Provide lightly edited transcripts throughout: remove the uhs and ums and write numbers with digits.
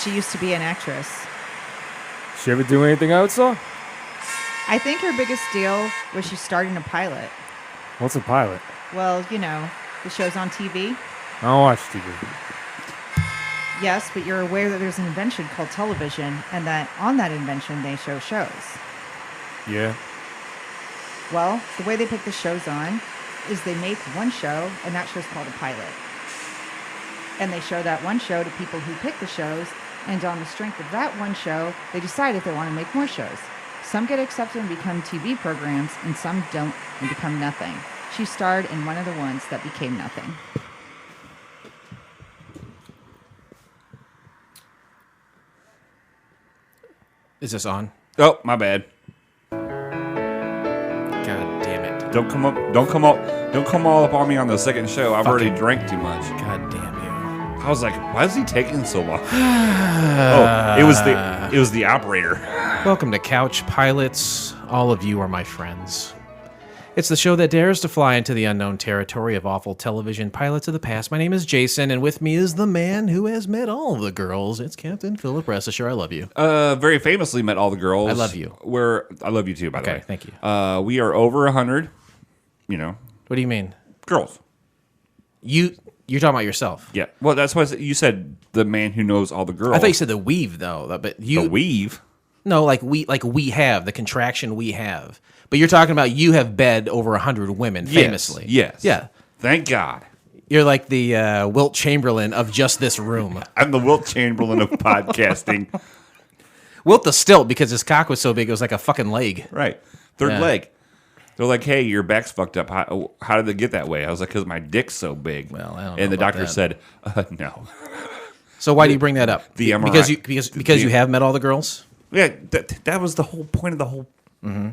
She used to be an actress. She ever do anything I saw? I think her biggest deal was she starred in a pilot. What's a pilot? Well, you know, the shows on TV. I don't watch TV. Yes, but you're aware that there's an invention called television, and that on that invention they show shows. Yeah. Well, the way they pick the shows on is they make one show, and that show's called a pilot. And they show that one show to people who pick the shows, and on the strength of that one show, they decide if they want to make more shows. Some get accepted and become TV programs, and some don't and become nothing. She starred in one of the ones that became nothing. Is this on? Oh, my bad. God damn it. Don't come all up on me on the second show. I've already drank too much. God damn you. I was like, why is he taking so long? Oh, it was the operator. Welcome to Couch Pilots. All of you are my friends. It's the show that dares to fly into the unknown territory of awful television pilots of the past. My name is Jason, and with me is the man who has met all of the girls. It's Captain Philip Ressisher. I love you. Very famously met all the girls. I love you. I love you too, by the way. Okay, thank you. We are over 100, you know. What do you mean? Girls. You're talking about yourself. Yeah. Well, that's why you said the man who knows all the girls. I thought you said the weave, though. But you the weave? No, like we have, the contraction we have. But you're talking about you have bed over 100 women, famously. Yes. Yeah. Thank God. You're like the Wilt Chamberlain of just this room. I'm the Wilt Chamberlain of podcasting. Wilt the stilt because his cock was so big it was like a fucking leg. Right. Third leg. They're like, hey, your back's fucked up. How did it get that way? I was like, because my dick's so big. Well, I don't know and the about doctor that. said, no. So why do you bring that up? The MRI. Because you have met all the girls? Yeah, that was the whole point of the whole... Mm-hmm.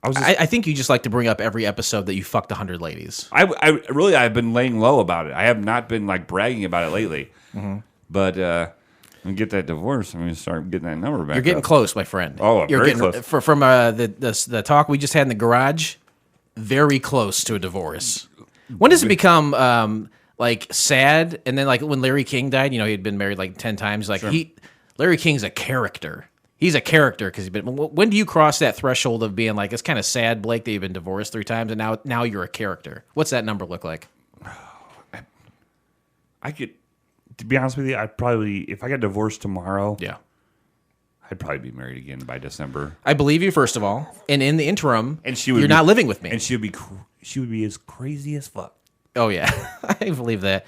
I think you just like to bring up every episode that you fucked 100 ladies. I've been laying low about it. I have not been like bragging about it lately. Mm-hmm. But I'm gonna get that divorce. I'm gonna start getting that number back. You're getting up. close, my friend. Oh, I'm You're very getting, close. From the talk we just had in the garage, very close to a divorce. When does it become like sad? And then like when Larry King died, you know, he'd been married like 10 times. Like Larry King's a character. He's a character because he's been. When do you cross that threshold of being like, it's kind of sad, Blake, that you've been divorced 3 times and now you're a character? What's that number look like? I could, to be honest with you, I'd probably, if I got divorced tomorrow, I'd probably be married again by December. I believe you, first of all, and in the interim, you're not living with me, and she would be as crazy as fuck. Oh yeah, I believe that.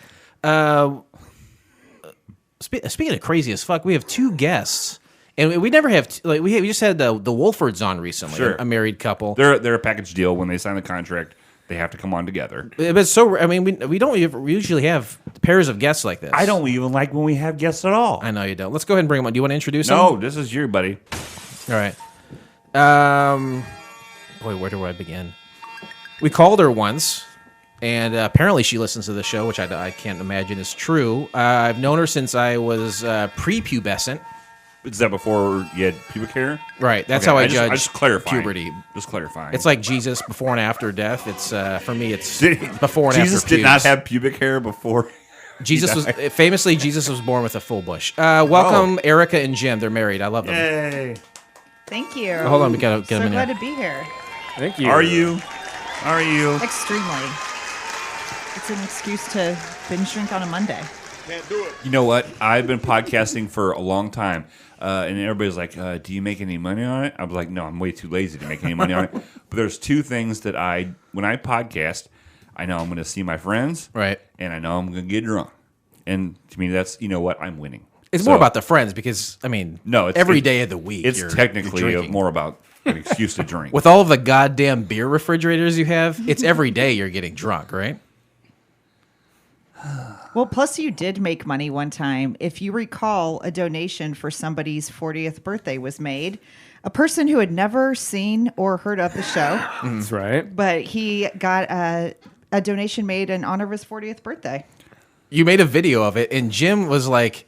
Speaking of crazy as fuck, we have 2 guests. And we never have we just had the Wolfords on recently, a married couple. They're a package deal. When they sign the contract, they have to come on together. But so I mean, we don't usually have pairs of guests like this. I don't even like when we have guests at all. I know you don't. Let's go ahead and bring them on. Do you want to introduce them? No, this is you, buddy. All right. Boy, where do I begin? We called her once, and apparently she listens to the show, which I can't imagine is true. I've known her since I was prepubescent. Is that before you had pubic hair? Right. That's how I judge just clarifying. puberty. Just clarifying. It's like Jesus before and after death. It's for me. It's before and Jesus after. did not have pubic hair before. Jesus was famously Jesus was born with a full bush. Welcome, Erica and Jim. They're married. I love them. Yay! Thank you. Oh, hold on, we gotta get them in glad here. to be here. Thank you. Are you? Extremely. It's an excuse to binge drink on a Monday. Can't do it. You know what? I've been podcasting for a long time. And everybody's like, do you make any money on it? I was like, no, I'm way too lazy to make any money on it. But there's 2 things that when I podcast, I know I'm going to see my friends. Right. And I know I'm going to get drunk. And to me, that's, you know what? I'm winning. It's more about the friends because, I mean, every day of the week. It's technically you're more about an excuse to drink. With all of the goddamn beer refrigerators you have, it's every day you're getting drunk, right? Well, plus you did make money one time. If you recall, a donation for somebody's 40th birthday was made. A person who had never seen or heard of the show. That's right. But he got a donation made in honor of his 40th birthday. You made a video of it, and Jim was like,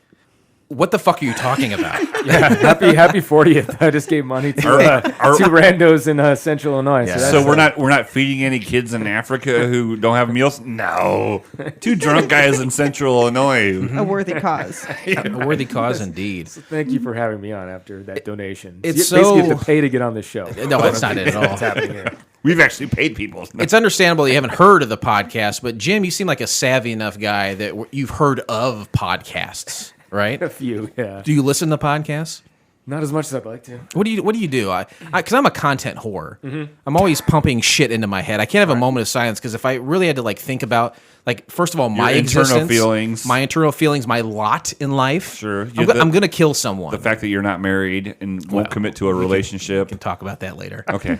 What the fuck are you talking about? Yeah, happy 40th. I just gave money to two randos in Central Illinois. Yeah. So, So we're not feeding any kids in Africa who don't have meals. No, two drunk guys in Central Illinois. A worthy cause. A worthy cause indeed. thank you for having me on after that donation. It's you basically so- have to pay to get on this show. No, that's not it at all. What's happening here? We've actually paid people. It's understandable you haven't heard of the podcast, but Jim, you seem like a savvy enough guy that you've heard of podcasts, right? A few, yeah. Do you listen to podcasts? Not as much as I'd like to. What do you do? Because I'm a content whore. Mm-hmm. I'm always pumping shit into my head. I can't have a moment of silence because if I really had to like think about, like, first of all, my internal existence, feelings. my internal feelings, my lot in life. Sure. I'm gonna kill someone. The fact that you're not married and won't commit to a relationship. We can talk about that later. Okay.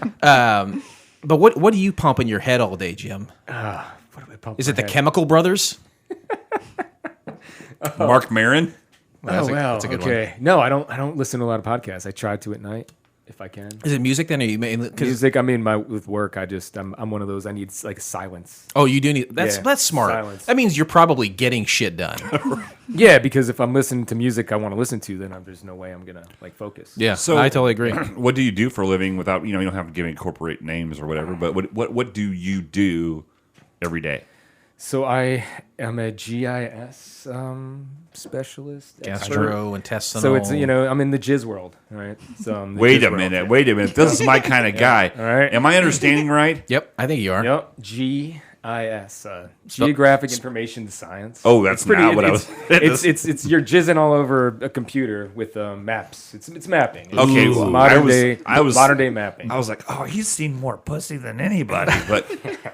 But what do you pump in your head all day, Jim? What do I pump Is my it the head? Chemical Brothers? Mark Maron. That's Oh, wow. that's a good okay. No, I don't listen to a lot of podcasts. I try to at night if I can. Is it music then? Or you mainly because Music, I mean, with work, I'm one of those. I need like silence. oh, you do need that's Yeah, that's smart. silence. That means you're probably getting shit done. Yeah, because if I'm listening to music I want to listen to, then there's no way I'm gonna like focus. Yeah, So- I totally agree. What do you do for a living without, you don't have to give any corporate names or whatever, but what do you do every day? So I am a GIS specialist. expert. Gastrointestinal. So it's I'm in the jizz world, all right? So I'm the Wait jizz a world. minute. This is my kind of guy. All right. Am I understanding right? Yep, I think you are. Yep, GIS, Geographic Information Science. Oh, that's not what I was. It's you're jizzing all over a computer with maps. It's mapping. It's Okay, Ooh. well, modern I was day mapping. I was like, oh, he's seen more pussy than anybody, but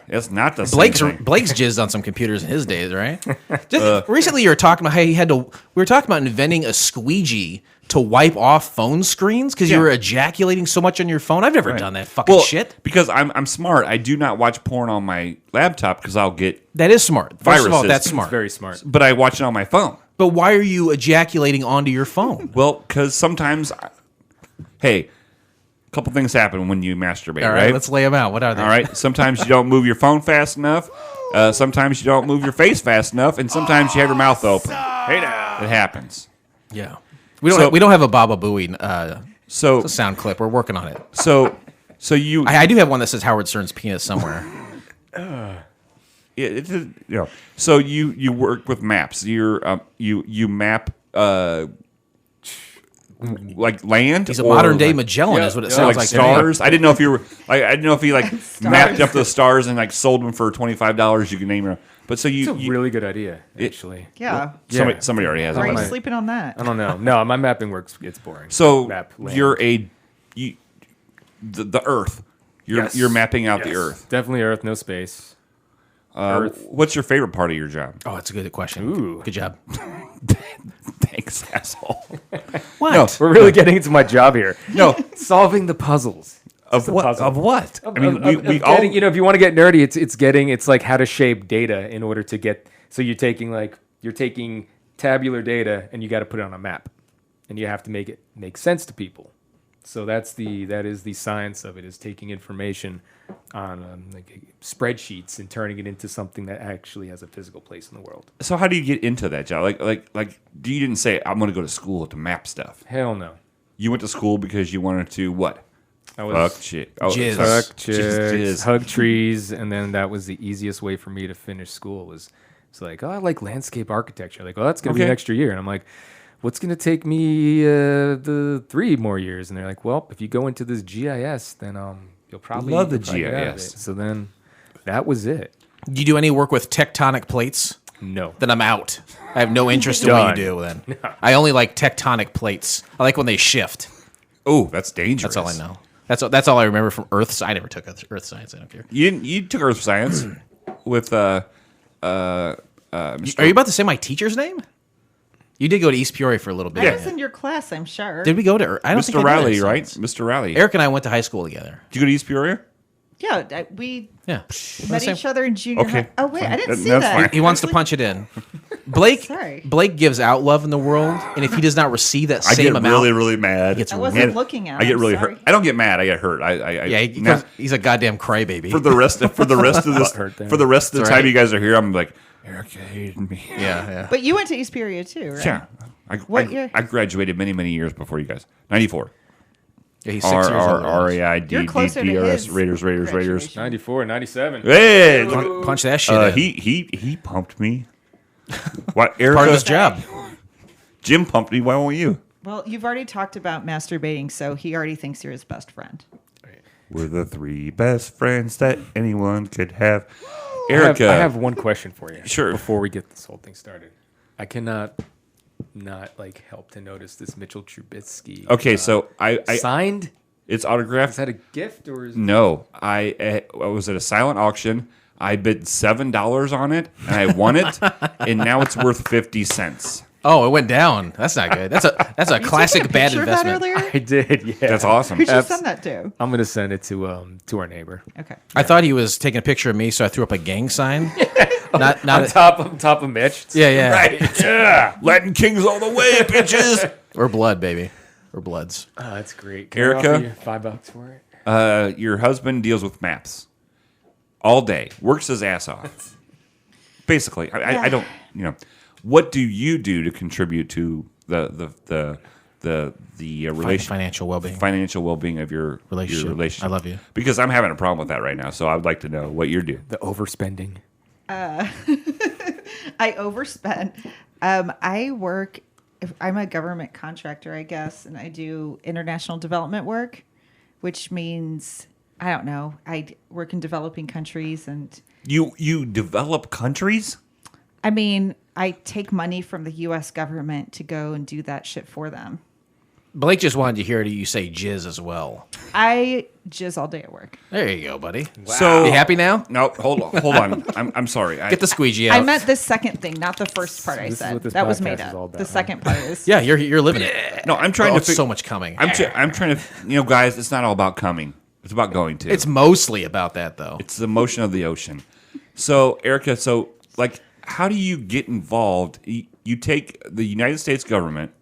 it's not the same thing. Blake's jizzed on some computers in his days, right? Just, recently, you were talking about how he had to. We were talking about inventing a squeegee to wipe off phone screens because you Yeah. were ejaculating so much on your phone. I've never done that fucking shit. Because I'm smart. I do not watch porn on my laptop because I'll get, That is smart. First of all, Viruses. that's It's smart. very smart. but I watch it on my phone. But why are you ejaculating onto your phone? Well, because sometimes, hey, a couple things happen when you masturbate, All right, let's lay them out. What are they? All right. Sometimes you don't move your phone fast enough. Sometimes you don't move your face fast enough, and sometimes you have your mouth open. Hey now, it happens. Yeah. We don't have a Baba Booey So sound clip. We're working on it. so you I do have one that says Howard Stern's penis somewhere. So you work with maps. You map like land. He's a or modern day like, Magellan, is what it like sounds like. to me. stars. I didn't know if you were. I didn't know if he like mapped up the stars and like sold them for $25. You can name them. But so It's a you really good idea, actually. Yeah. somebody already has Why are it. you my- sleeping on that? I don't know. No, my mapping works. It's boring. So Map land. you're the Earth. You're mapping out the Yes. Earth. Definitely Earth, no space. Earth. What's your favorite part of your job? Oh, that's a good question. Ooh. Good job. Thanks, asshole. What? No. We're really getting into my job here. No, Solving the puzzles. of a what? puzzle. Of what? I mean, Of we all. getting, if you want to get nerdy, it's like how to shape data in order to get. So you're taking tabular data and you got to put it on a map, and you have to make it make sense to people. So that is the science of it, is taking information on spreadsheets and turning it into something that actually has a physical place in the world. So how do you get into that job? Like, you didn't say I'm going to go to school to map stuff. Hell no. You went to school because you wanted to what? I was Fuck shit. Oh, Jizz. fuck Jizz. chicks, hug trees, and then that was the easiest way for me to finish school. It's like, oh, I like landscape architecture. Like, well, that's gonna be an Okay. extra year, and I'm like, what's gonna take me the 3 more years? And they're like, well, if you go into this GIS, then you'll probably Love the you'll probably get out of GIS. it. So then that was it. Do you do any work with tectonic plates? No. Then I'm out. I have no interest in what you do then. I only like tectonic plates. I like when they shift. Oh, that's dangerous. That's all I know. That's all I remember from Earth. I never took Earth science. I don't care. You took earth science with Mr. Are you about to say my teacher's name? You did go to East Peoria for a little bit. I Yeah. was in your class, I'm sure. Did we go to? I don't think I Mr. did Riley, Earth right? science. Mr. Riley. Eric and I went to high school together. Did you go to East Peoria? Yeah, we Yeah. met Same. each other in junior Okay. high. Oh, wait, I didn't That- see that's that. fine. He wants to punch it in. Blake gives out love in the world, and if he does not receive that I same get amount, really, really mad. gets I wasn't And looking at I get him, really sorry. hurt. I don't get mad. I get hurt. yeah, he's a goddamn crybaby. for the rest of this Hurt there. for the rest of the It's time all right. you guys are here, I'm like, Eric hated me. yeah. But you went to East Peoria too, right? Yeah. What year? I graduated many years before you guys. 94. Yeah, he's 6 years old. You're closer to his Raiders. graduation. 94, 97. Hey, Punch that shit in. he pumped me. What, Erica? Part of his job. Jim pumped me. Why won't you? Well, you've already talked about masturbating, so he already thinks you're his best friend. We're the 3 best friends that anyone could have. I Erica, have one question for you. Sure. Before we get this whole thing started, I cannot not help to notice this Mitchell Trubisky. Okay, so I signed. it's Is autographed. that a gift or is No, I was at a silent auction. I bid $7 on it, and I won it, and now it's worth 50 cents. Oh, it went down. That's not good. That's a You classic took a bad picture of that investment. earlier? I did? Yeah, That's awesome. Who'd you send that to? I'm gonna send it to our neighbor. Okay. I thought he was taking a picture of me, so I threw up a gang sign. Not On top of Mitch. yeah. Right? Yeah, Latin Kings all the way, bitches. Or blood, baby. Or bloods. Oh, that's great. Can Erica? I offer you $5 for it? Your husband deals with maps all day, works his ass off. Basically, I don't. What do you do to contribute to the Financial well-being. financial well-being of your relationship? I love you. Because I'm having a problem with that right now. So I would like to know what you're doing. The overspending. I overspend. I work. I'm a government contractor, I guess, and I do international development work, which means I don't know. I work in developing countries, and You develop countries? I mean, I take money from the U.S. government to go and do that shit for them. Blake just wanted to hear you say jizz as well. I jizz all day at work. There you go, buddy. So You happy now? No, hold on. I'm sorry. Get the squeegee out. I meant the second thing, not the first part I This is said. what this That was podcast made is all up. about, The huh? second part is. Yeah, you're living it. No, I'm trying Oh, to. so much coming. I'm trying to. Guys, it's not all about coming. It's about going to. It's mostly about that, though. It's the motion of the ocean. So, Erica, how do you get involved? You take the United States government,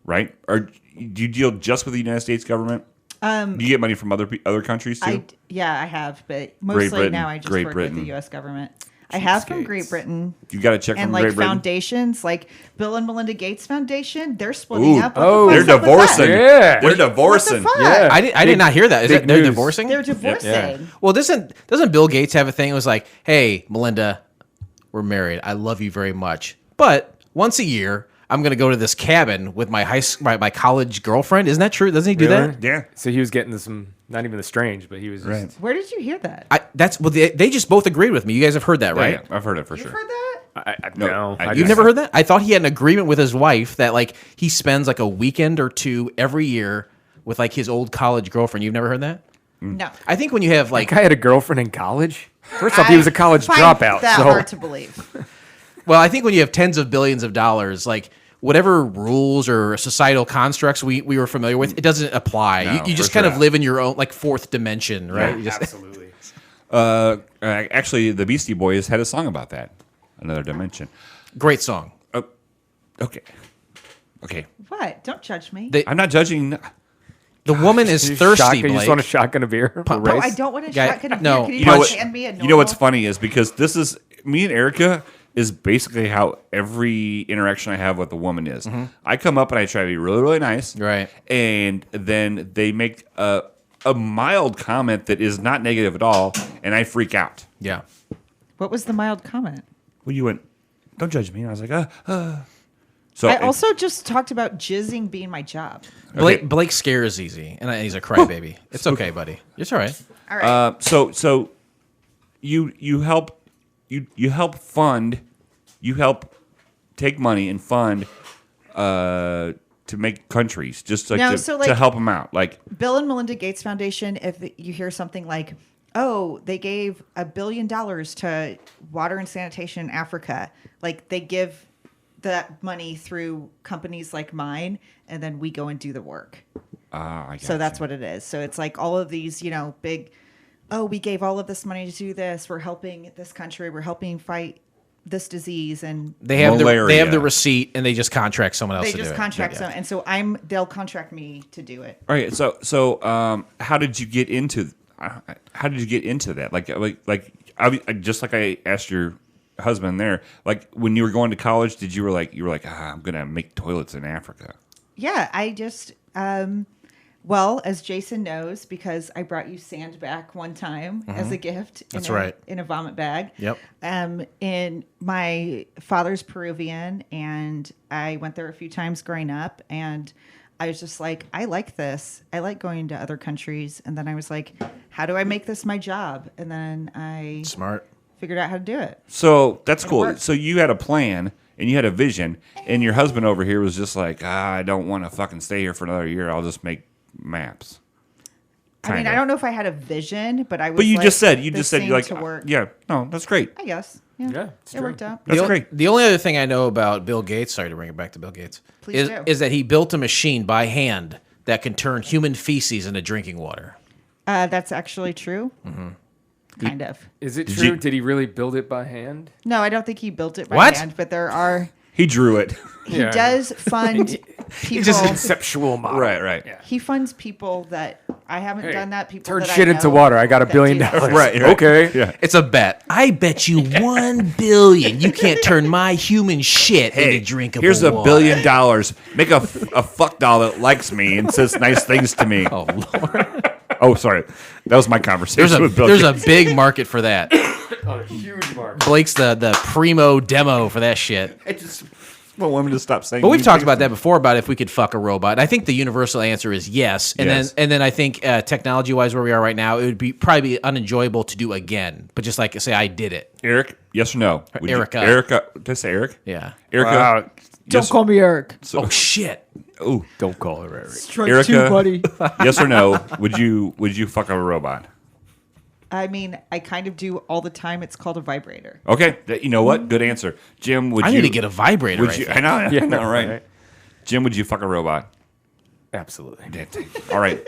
right? Or do you deal just with the United States government? Do you get money from other countries too? I have, but mostly Britain, now I just Great work Britain. with the U.S. government. I have from Cheapskates. Great Britain. You got a check And from like Great Britain? foundations, like Bill and Melinda Gates Foundation, they're splitting Ooh, up. oh, What the They're fuck's up with divorcing. that? They're What divorcing. the fuck? Yeah. I did not hear that. Is big that they're news. divorcing? They're divorcing. Yeah. Well, doesn't Bill Gates have a thing? It was like, hey, Melinda, we're married. I love you very much, but once a year, I'm going to go to this cabin with my my college girlfriend. Isn't that true? Doesn't he do Really? that? Yeah. So he was getting some, not even the strange, but he was just, Right. Where did you hear that? They just both agreed with me. You guys have heard that, right? Yeah, I've heard it for You've sure. heard that? No, I- I You've just- never heard that? I thought he had an agreement with his wife that like he spends like a weekend or two every year with like his old college girlfriend. You've never heard that? No. I think when you have like, Like I had a girlfriend in college. First off, he was a college find dropout. That So hard to believe. well, I think when you have tens of billions of dollars, like whatever rules or societal constructs we were familiar with, it doesn't apply. No, you just for kind sure. of live in your own like fourth dimension, right? Yeah. You just- absolutely. Actually, the Beastie Boys had a song about that. Another dimension. Great song. Okay. What? Don't judge me. I'm not judging. The woman is You thirsty, You just Blake. want to shotgun a beer? For Oh, race? I don't want to Guy- shotgun a no. beer. Can you, You know just what? hand me a You know what's normal- funny is because this is me and Erica is basically how every interaction I have with a woman is. I come up and I try to be really, really nice, Right. And then they make a mild comment that is not negative at all, and I freak out. Yeah. What was the mild comment? Well, you went, don't judge me. And I was like, So I also just talked about jizzing being my job. Blake scares easy, and he's a crybaby. It's okay, buddy. It's all right. All right. So you help take money and fund to make countries just like No, to, so, like- to help them out. Like Bill and Melinda Gates Foundation, if you hear something like, oh, they gave $1 billion to water and sanitation in Africa, like they give that money through companies like mine, and then we go and do the work. I So that's what it is. So it's like all of these, big, oh, we gave all of this money to do this. We're helping this country. We're helping fight this disease. And They have Malaria. the receipt, and they just contract someone else they to just do contract it. some. And so they'll contract me to do it. all right. So how did you get into that? Like just like I asked your husband there. Like when you were going to college, you were like, I'm gonna make toilets in Africa. Yeah, I just, well, as Jason knows, because I brought you sand back one time as a gift. That's right. In a vomit bag. Yep. And my father's Peruvian, and I went there a few times growing up, and I was just like, I like this. I like going to other countries. And then I was like, how do I make this my job? And then I Smart. figured out how to do it. So that's cool. worked. So you had a plan and you had a vision, and your husband over here was just like, I don't want to fucking stay here for another year. I'll just make maps. I mean, Kinda. I don't know if I had a vision, but I was. But you like, just said this you're like, seemed to work. yeah, no, that's great. I guess. Yeah, Yeah, it's it true. worked out. That's the, great. The only other thing I know about Bill Gates, sorry to bring it back to Bill Gates, Please do. is that he built a machine by hand that can turn human feces into drinking water. That's actually true. Kind of. Is it Did true? you- Did he really build it by hand? No, I don't think he built it by What? hand, but there are. He drew it. He Yeah. does fund people. Just conceptual model. Right. Yeah. He funds people that I haven't Hey, done that. People turn that shit I into know water. I got $1 that billion. do that. Right. Okay. Yeah. It's a bet. I bet you 1 billion you can't turn my human shit into drinkable here's water. $1 billion. Make a fuck doll that likes me and says nice things to me. Oh, Lord. Oh, sorry. That was my conversation with Bill There's a Gates. big market for that. A huge mark. Blake's the primo demo for that shit. I just want women to stop saying. But we've mean talked things about to that before about if we could fuck a robot. And I think the universal answer is yes. And Yes. then I think technology wise, where we are right now, it would be probably be unenjoyable to do again. But just like say I did it. Eric, yes or no? Would you- Erica. Erica. Did I say Eric? Yeah. Erica. Wow. Don't yes, call me Eric. Oh shit. Ooh, Don't call her Eric. Strike Erica. two, buddy. yes or no? Would you fuck a robot? I mean, I kind of do all the time. It's called a vibrator. Okay, you know what? Good answer, Jim. Would I you need to get a vibrator. Would I you? think. I know. I Yeah, know, right? right. Jim, would you fuck a robot? Absolutely. All right.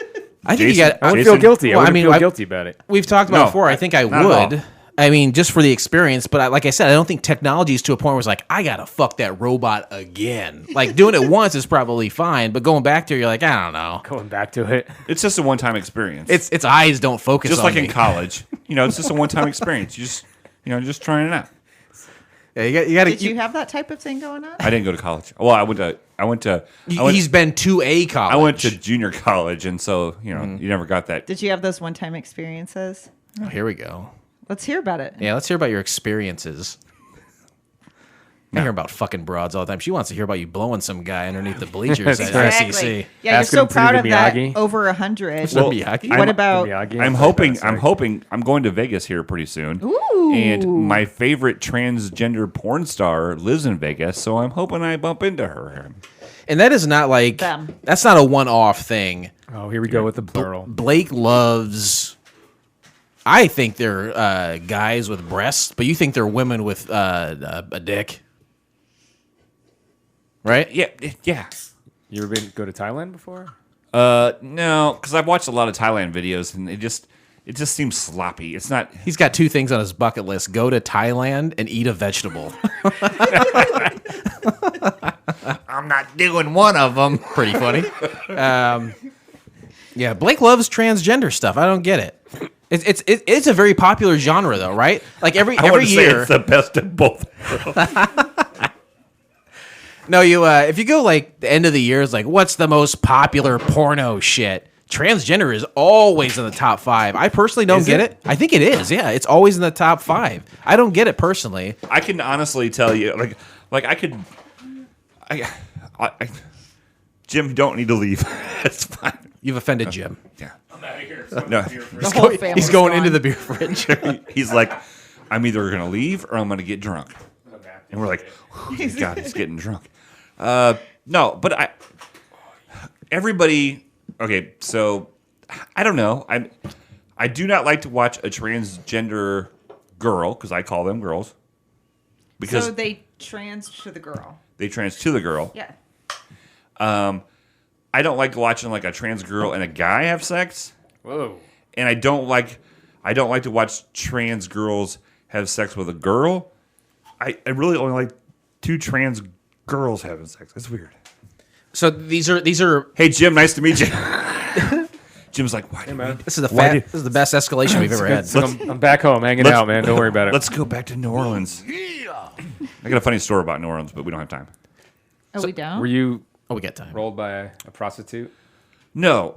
I think you Jason- got. I would Jason? feel guilty. Well, I I would mean, feel guilty about it. We've talked about No, it before. I think I not at all. would. I mean, just for the experience. But like I said, I don't think technology is to a point where it's like, I got to fuck that robot again. Like doing it once is probably fine. But going back to it, you're like, I don't know. Going back to it. It's just a one-time experience. Its eyes don't focus just on like me. in college. It's just a one-time experience. You just trying it out. Yeah, you got Did you have that type of thing going on? I didn't go to college. Well, I went to He's been to a college. I went to junior college, and so you never got that. Did you have those one-time experiences? Oh, here we go. Let's hear about it. Yeah, let's hear about your experiences. I hear about fucking broads all the time. She wants to hear about you blowing some guy underneath the bleachers at Exactly. SEC. Yeah, you're Ask so him to proud do of the that. Miyagi. Over 100. Well, Miyagi? What about? Miyagi. I'm hoping I'm going to Vegas here pretty soon. Ooh. And my favorite transgender porn star lives in Vegas, so I'm hoping I bump into her. And that is not like Them. that's not a one-off thing. Oh, here we go with the plural. Blake loves. I think they're guys with breasts, but you think they're women with a dick, right? Yeah. You ever been go to Thailand before? No, because I've watched a lot of Thailand videos, and it just seems sloppy. It's not. He's got two things on his bucket list: go to Thailand and eat a vegetable. I'm not doing one of them. Pretty funny. Yeah, Blake loves transgender stuff. I don't get it. It's a very popular genre though, right? Like every Say year. it's the best of both. No, if you go like the end of the year, it's like what's the most popular porno shit? Transgender is always in the top 5. I personally don't get it. I think it is. Yeah, it's always in the top 5. I don't get it personally. I can honestly tell you, like I could. Jim, you don't need to leave. It's fine. You've offended Jim. Yeah. The No, whole family's He's going gone. into the beer fridge. he's like, I'm either gonna leave or I'm gonna get drunk. And we're like, thank God, he's getting drunk. No, but everybody. Okay, so I don't know. I do not like to watch a transgender girl because I call them girls because So they trans to the girl. they trans to the girl. Yeah. I don't like watching like a trans girl and a guy have sex, Whoa. and I don't like to watch trans girls have sex with a girl. I really only like 2 trans girls having sex. That's weird. So these are Hey Jim, nice to meet you. Jim's like, why? this is the best escalation we've ever had. So I'm back home hanging out, man. Don't worry about it. Let's go back to New Orleans. I got a funny story about New Orleans, but we don't have time. Oh, we don't? Were you Oh, we got time. rolled by a prostitute? No.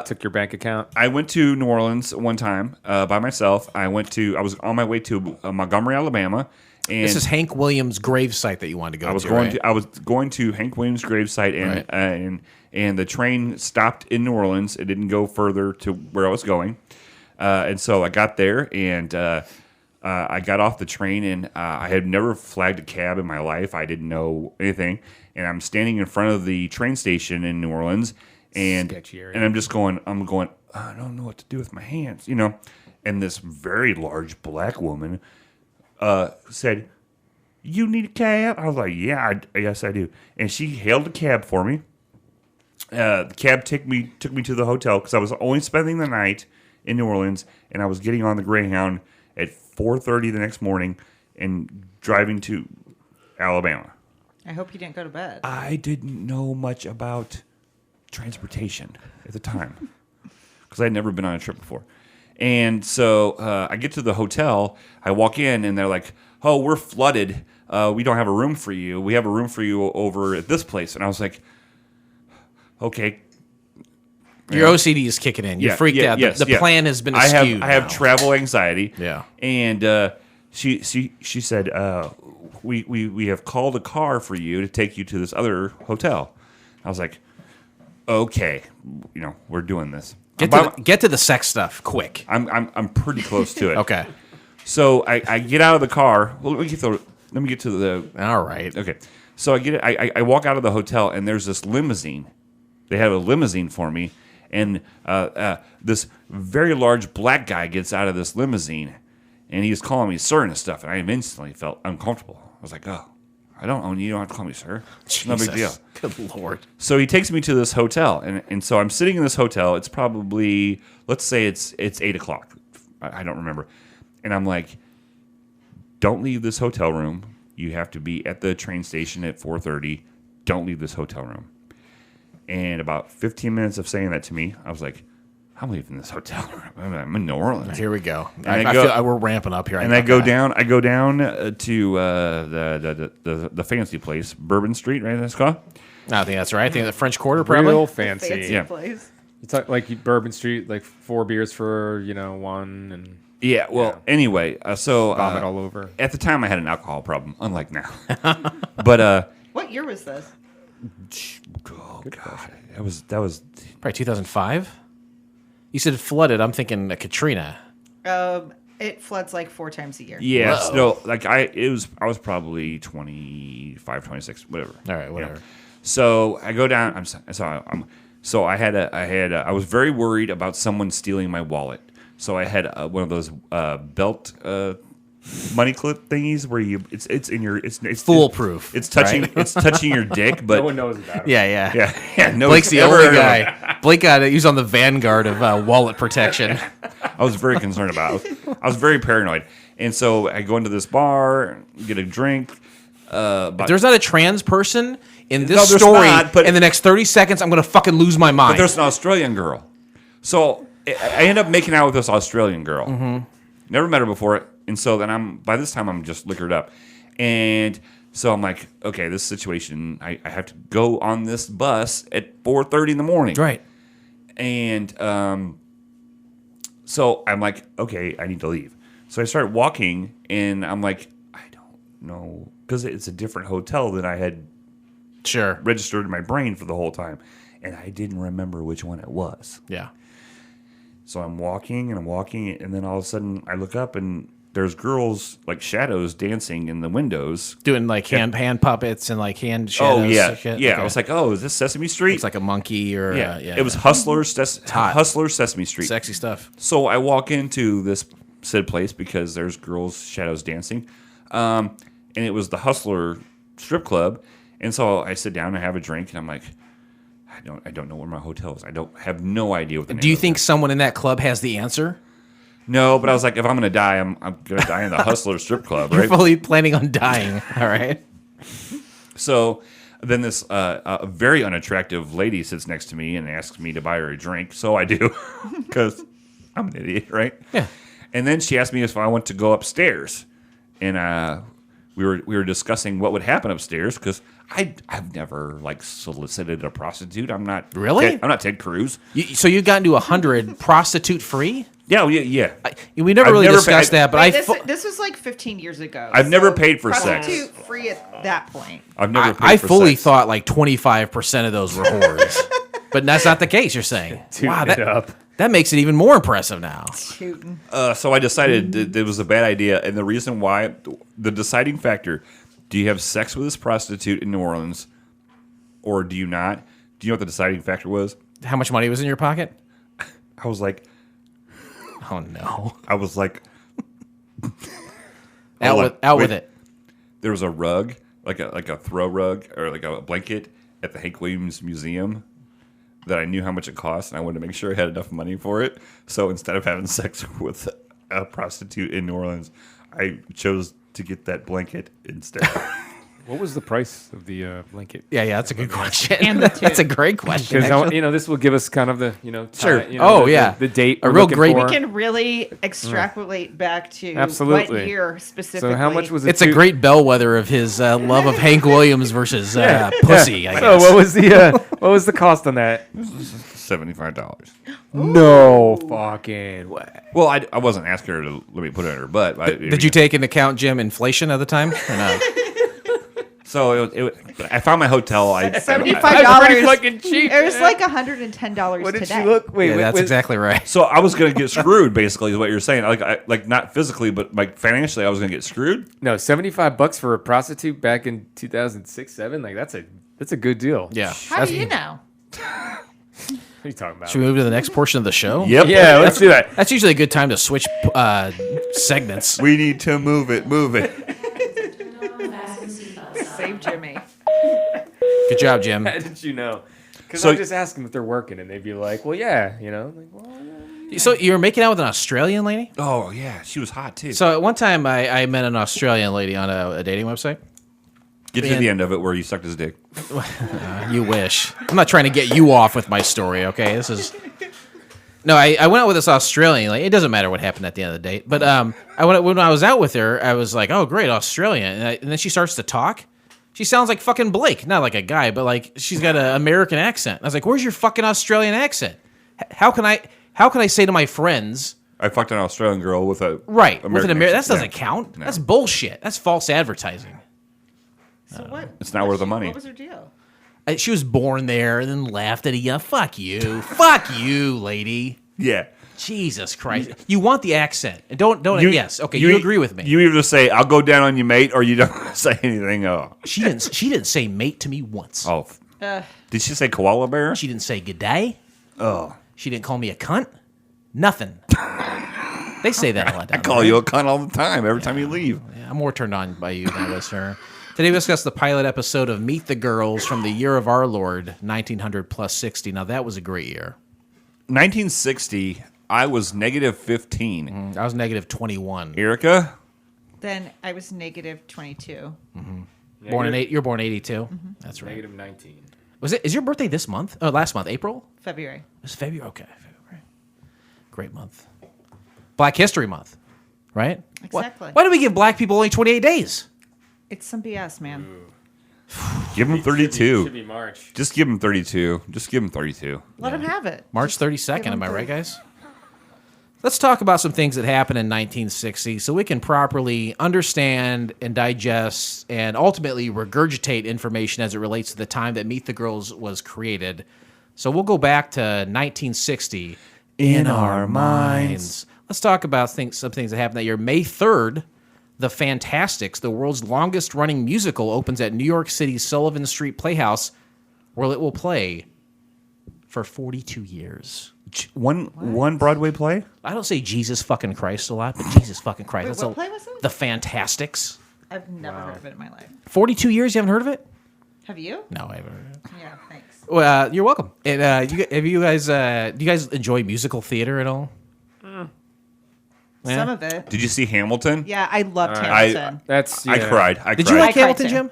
Took your bank account? I went to New Orleans one time by myself. I was on my way to Montgomery, Alabama. And This is Hank Williams' gravesite that you wanted to go I was to, going right? to I was going to Hank Williams' gravesite, and and the train stopped in New Orleans. It didn't go further to where I was going, and so I got there and I got off the train, and I had never flagged a cab in my life. I didn't know anything, and I'm standing in front of the train station in New Orleans, and Sketchy area. and I'm going. I don't know what to do with my hands, And this very large black woman said, "You need a cab?" I was like, "Yeah, yes, I do." And she hailed a cab for me. The cab took me to the hotel because I was only spending the night in New Orleans, and I was getting on the Greyhound at 4:30 the next morning and driving to Alabama. I hope you didn't go to bed. I didn't know much about transportation at the time because I had never been on a trip before. And so I get to the hotel, I walk in, and they're like, "Oh, we're flooded. We don't have a room for you. We have a room for you over at this place." And I was like, okay. Your OCD is kicking in. You're freaked out. The plan has been skewed. I have now. travel anxiety. Yeah. And she said, we have called a car for you to take you to this other hotel. I was like, okay, we're doing this. Get to the sex stuff quick. I'm pretty close to it. Okay. So I get out of the car. Well, let me get to the. All right. Okay. So I walk out of the hotel, and there's this limousine. They have a limousine for me, and this very large black guy gets out of this limousine, and he's calling me sir and stuff, and I instantly felt uncomfortable. I was like, "Oh, I don't own you. You don't have to call me sir. No big deal." Good Lord. So he takes me to this hotel, and so I'm sitting in this hotel. It's probably, let's say it's 8 o'clock. I don't remember. And I'm like, don't leave this hotel room. You have to be at the train station at 4:30. Don't leave this hotel room. And about 15 minutes of saying that to me, I was like, I'm leaving this hotel room. I'm in New Orleans. Here we go. And I feel we're ramping up here. And I go down to the fancy place, Bourbon Street, right? That's called. I think that's right. I think the French Quarter, probably. Real fancy. Yeah. Place. It's like Bourbon Street, like 4 beers for, one, and Yeah. Well, anyway, so vomit all over. at the time I had an alcohol problem, unlike now. But What year was this? oh god, that was Probably 2005. You said flooded. I'm thinking Katrina. It floods like 4 times a year. yeah. Whoa. So I was probably 25, 26, whatever. All right, whatever. You know. So I go down. I was very worried about someone stealing my wallet. So I had one of those belt money clip thingies where it's in your it's Foolproof. It's touching right? it's touching your dick, but No one knows about it. Yeah. yeah. No, Blake's the ever only heard of it. guy. Blake got it. He was on the vanguard of wallet protection. I was very concerned about it. I was very paranoid, and so I go into this bar, get a drink. If there's not a trans person in this No, there's story, not, but- in the next 30 seconds, I'm going to fucking lose my mind. But there's an Australian girl. So I end up making out with this Australian girl. Mm-hmm. Never met her before. And so then by this time I'm just liquored up. And so I'm like, okay, this situation, I have to go on this bus at 4:30 in the morning. right. And so I'm like, okay, I need to leave. So I start walking, and I'm like, I don't know, because it's a different hotel than I had Sure. registered in my brain for the whole time. And I didn't remember which one it was. Yeah. So I'm walking, and then all of a sudden I look up, and there's girls, like shadows, dancing in the windows. Doing like hand puppets and like hand shadows. Oh, yeah. and shit. Yeah. Okay. I was like, oh, is this Sesame Street? It's like a monkey or yeah. yeah. It was Hustlers, hot. Hustlers Sesame Street. sexy stuff. So I walk into this said place because there's girls, shadows dancing. And it was the Hustler strip club. And so I sit down and have a drink, and I'm like, I don't know where my hotel is. Have no idea what the name Do you of it think is. someone in that club has the answer? No, but I was like, if I'm gonna die, I'm gonna die in the Hustler strip club, You're right? fully planning on dying. All right. So then this a very unattractive lady sits next to me and asks me to buy her a drink. So I do, because I'm an idiot, right? Yeah. And then she asked me if I want to go upstairs, and we were discussing what would happen upstairs because I've never like solicited a prostitute. I'm not Really? I'm not Ted Cruz. So you got into 100 prostitute free? Yeah, yeah. We never I've really never discussed paid- that, but This was like 15 years ago. I've never paid for sex. prostitute free at that point. I've never. Paid I for fully sex. thought like 25% of those were whores. But that's not the case, you're saying. Tooting it up. That makes it even more impressive now. Shooting. So I decided that it was a bad idea, and the reason why, the deciding factor: do you have sex with this prostitute in New Orleans, or do you not? Do you know what the deciding factor was? How much money was in your pocket? I was like, Oh no. Hold Out on. with Wait. it. There was a rug, like a throw rug or like a blanket at the Hank Williams Museum that I knew how much it cost, and I wanted to make sure I had enough money for it. So instead of having sex with a prostitute in New Orleans, I chose to get that blanket instead. What was the price of the blanket? Yeah, that's a good question. And the That's a tube. great question. Because actually. this will give us kind of the Sure. time, Oh, the date. A we're real looking great- for. We can really extrapolate back to Absolutely. what year specifically. So how much was it? It's a great bellwether of his love of Hank Williams versus pussy, I So guess. what was the cost on that? $75. No fucking way. Well, I wasn't asking her to let me put it in her butt. Did you take into account, Jim, inflation at the time? Or no? So I found my hotel. $75. That's pretty fucking cheap. It was man. like $110 What did today. she look? Wait, Yeah, that's exactly right. So I was gonna get screwed, basically, is what you're saying. Like not physically, but like financially, I was gonna get screwed. No, $75 for a prostitute back in 2006, 7. Like that's a good deal. Yeah. How do you know? What are you talking about? Should we move to the next portion of the show? Yep. Yeah, let's do that. That's usually a good time to switch segments. We need to move it. Save Jimmy. Good job, Jim. How did you know? Because So- I just ask them if they're working, and they'd be like, "Well, yeah, like, well, yeah." So you were making out with an Australian lady? Oh yeah, she was hot too. So at one time I met an Australian lady on a dating website. Get to the end of it where you sucked his dick. You wish. I'm not trying to get you off with my story, okay? This is... No, I went out with this Australian. Like, it doesn't matter what happened at the end of the date. But when I was out with her, I was like, oh, great, Australian. And then she starts to talk. She sounds like fucking Blake. Not like a guy, but like she's got an American accent. I was like, where's your fucking Australian accent? How can I say to my friends... I fucked an Australian girl with a Right, with an American... That accent. doesn't count. No. That's bullshit. That's false advertising. So what? It's not worth the money. What was her deal? She was born there and then laughed at you. Fuck you. Fuck you, lady. Yeah. Jesus Christ. You want the accent. And don't yes. Okay, you agree with me. You either say I'll go down on you, mate, or you don't say anything. Oh. She didn't say mate to me once. Oh. Did she say koala bear? She didn't say good day. Oh. She didn't call me a cunt. Nothing. They say that a lot down I call there. you a cunt all the time, every time you leave. Yeah, I'm more turned on by you than I was her. Today we discuss the pilot episode of Meet the Girls from the year of our Lord, 1900 plus 60. Now that was a great year. 1960, I was negative 15. I was negative 21. Erica? Then I was negative 22. You're born 82. That's right. Negative 19. Is your birthday this month? Oh, last month, April? February. It was February. Okay, February. Great month. Black History Month, right? Exactly. Why do we give black people only 28 days? It's some BS, man. Give him 32. Should be March. Just give him 32. Just give him 32. Let him have it. March 32nd, give am I them right, 30. guys? Let's talk about some things that happened in 1960 so we can properly understand and digest and ultimately regurgitate information as it relates to the time that Meet the Girls was created. So we'll go back to 1960 in our minds. Let's talk about some things that happened that year. May 3rd, The Fantastics, the world's longest-running musical, opens at New York City's Sullivan Street Playhouse, where it will play for 42 years. One Broadway play? I don't say Jesus fucking Christ a lot, but Jesus fucking Christ. Wait, That's what play was it? The Fantastics. I've never heard of it in my life. 42 years, you haven't heard of it? Have you? No, I haven't heard of it. Yeah, thanks. Well, you're welcome. And do you guys enjoy musical theater at all? Yeah. Some of it. Did you see Hamilton? Yeah, I loved I- Hamilton. That's I cried. Did you like I cried Hamilton, too. Jim?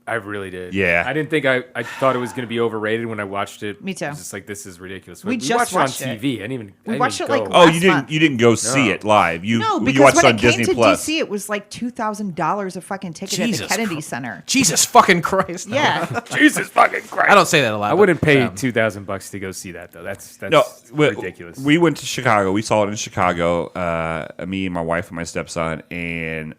I I really did. Yeah. I didn't think I thought it was going to be overrated when I watched it. Me too. I was just like, this is ridiculous. We just watched watched it on it. TV. I didn't even. We I watched didn't it, go. like, Oh, last month. you didn't go see it live. You No, you because watched when it on it came Disney to Plus. DC, it was like $2,000 a fucking ticket Jesus at the Kennedy Christ. Center. Jesus fucking Christ. Yeah. Jesus fucking Christ! I don't say that a lot. I but, wouldn't pay um, $2,000 to go see that though. That's No, ridiculous. We went to Chicago. We saw it in Chicago. Me and my wife and my stepson, and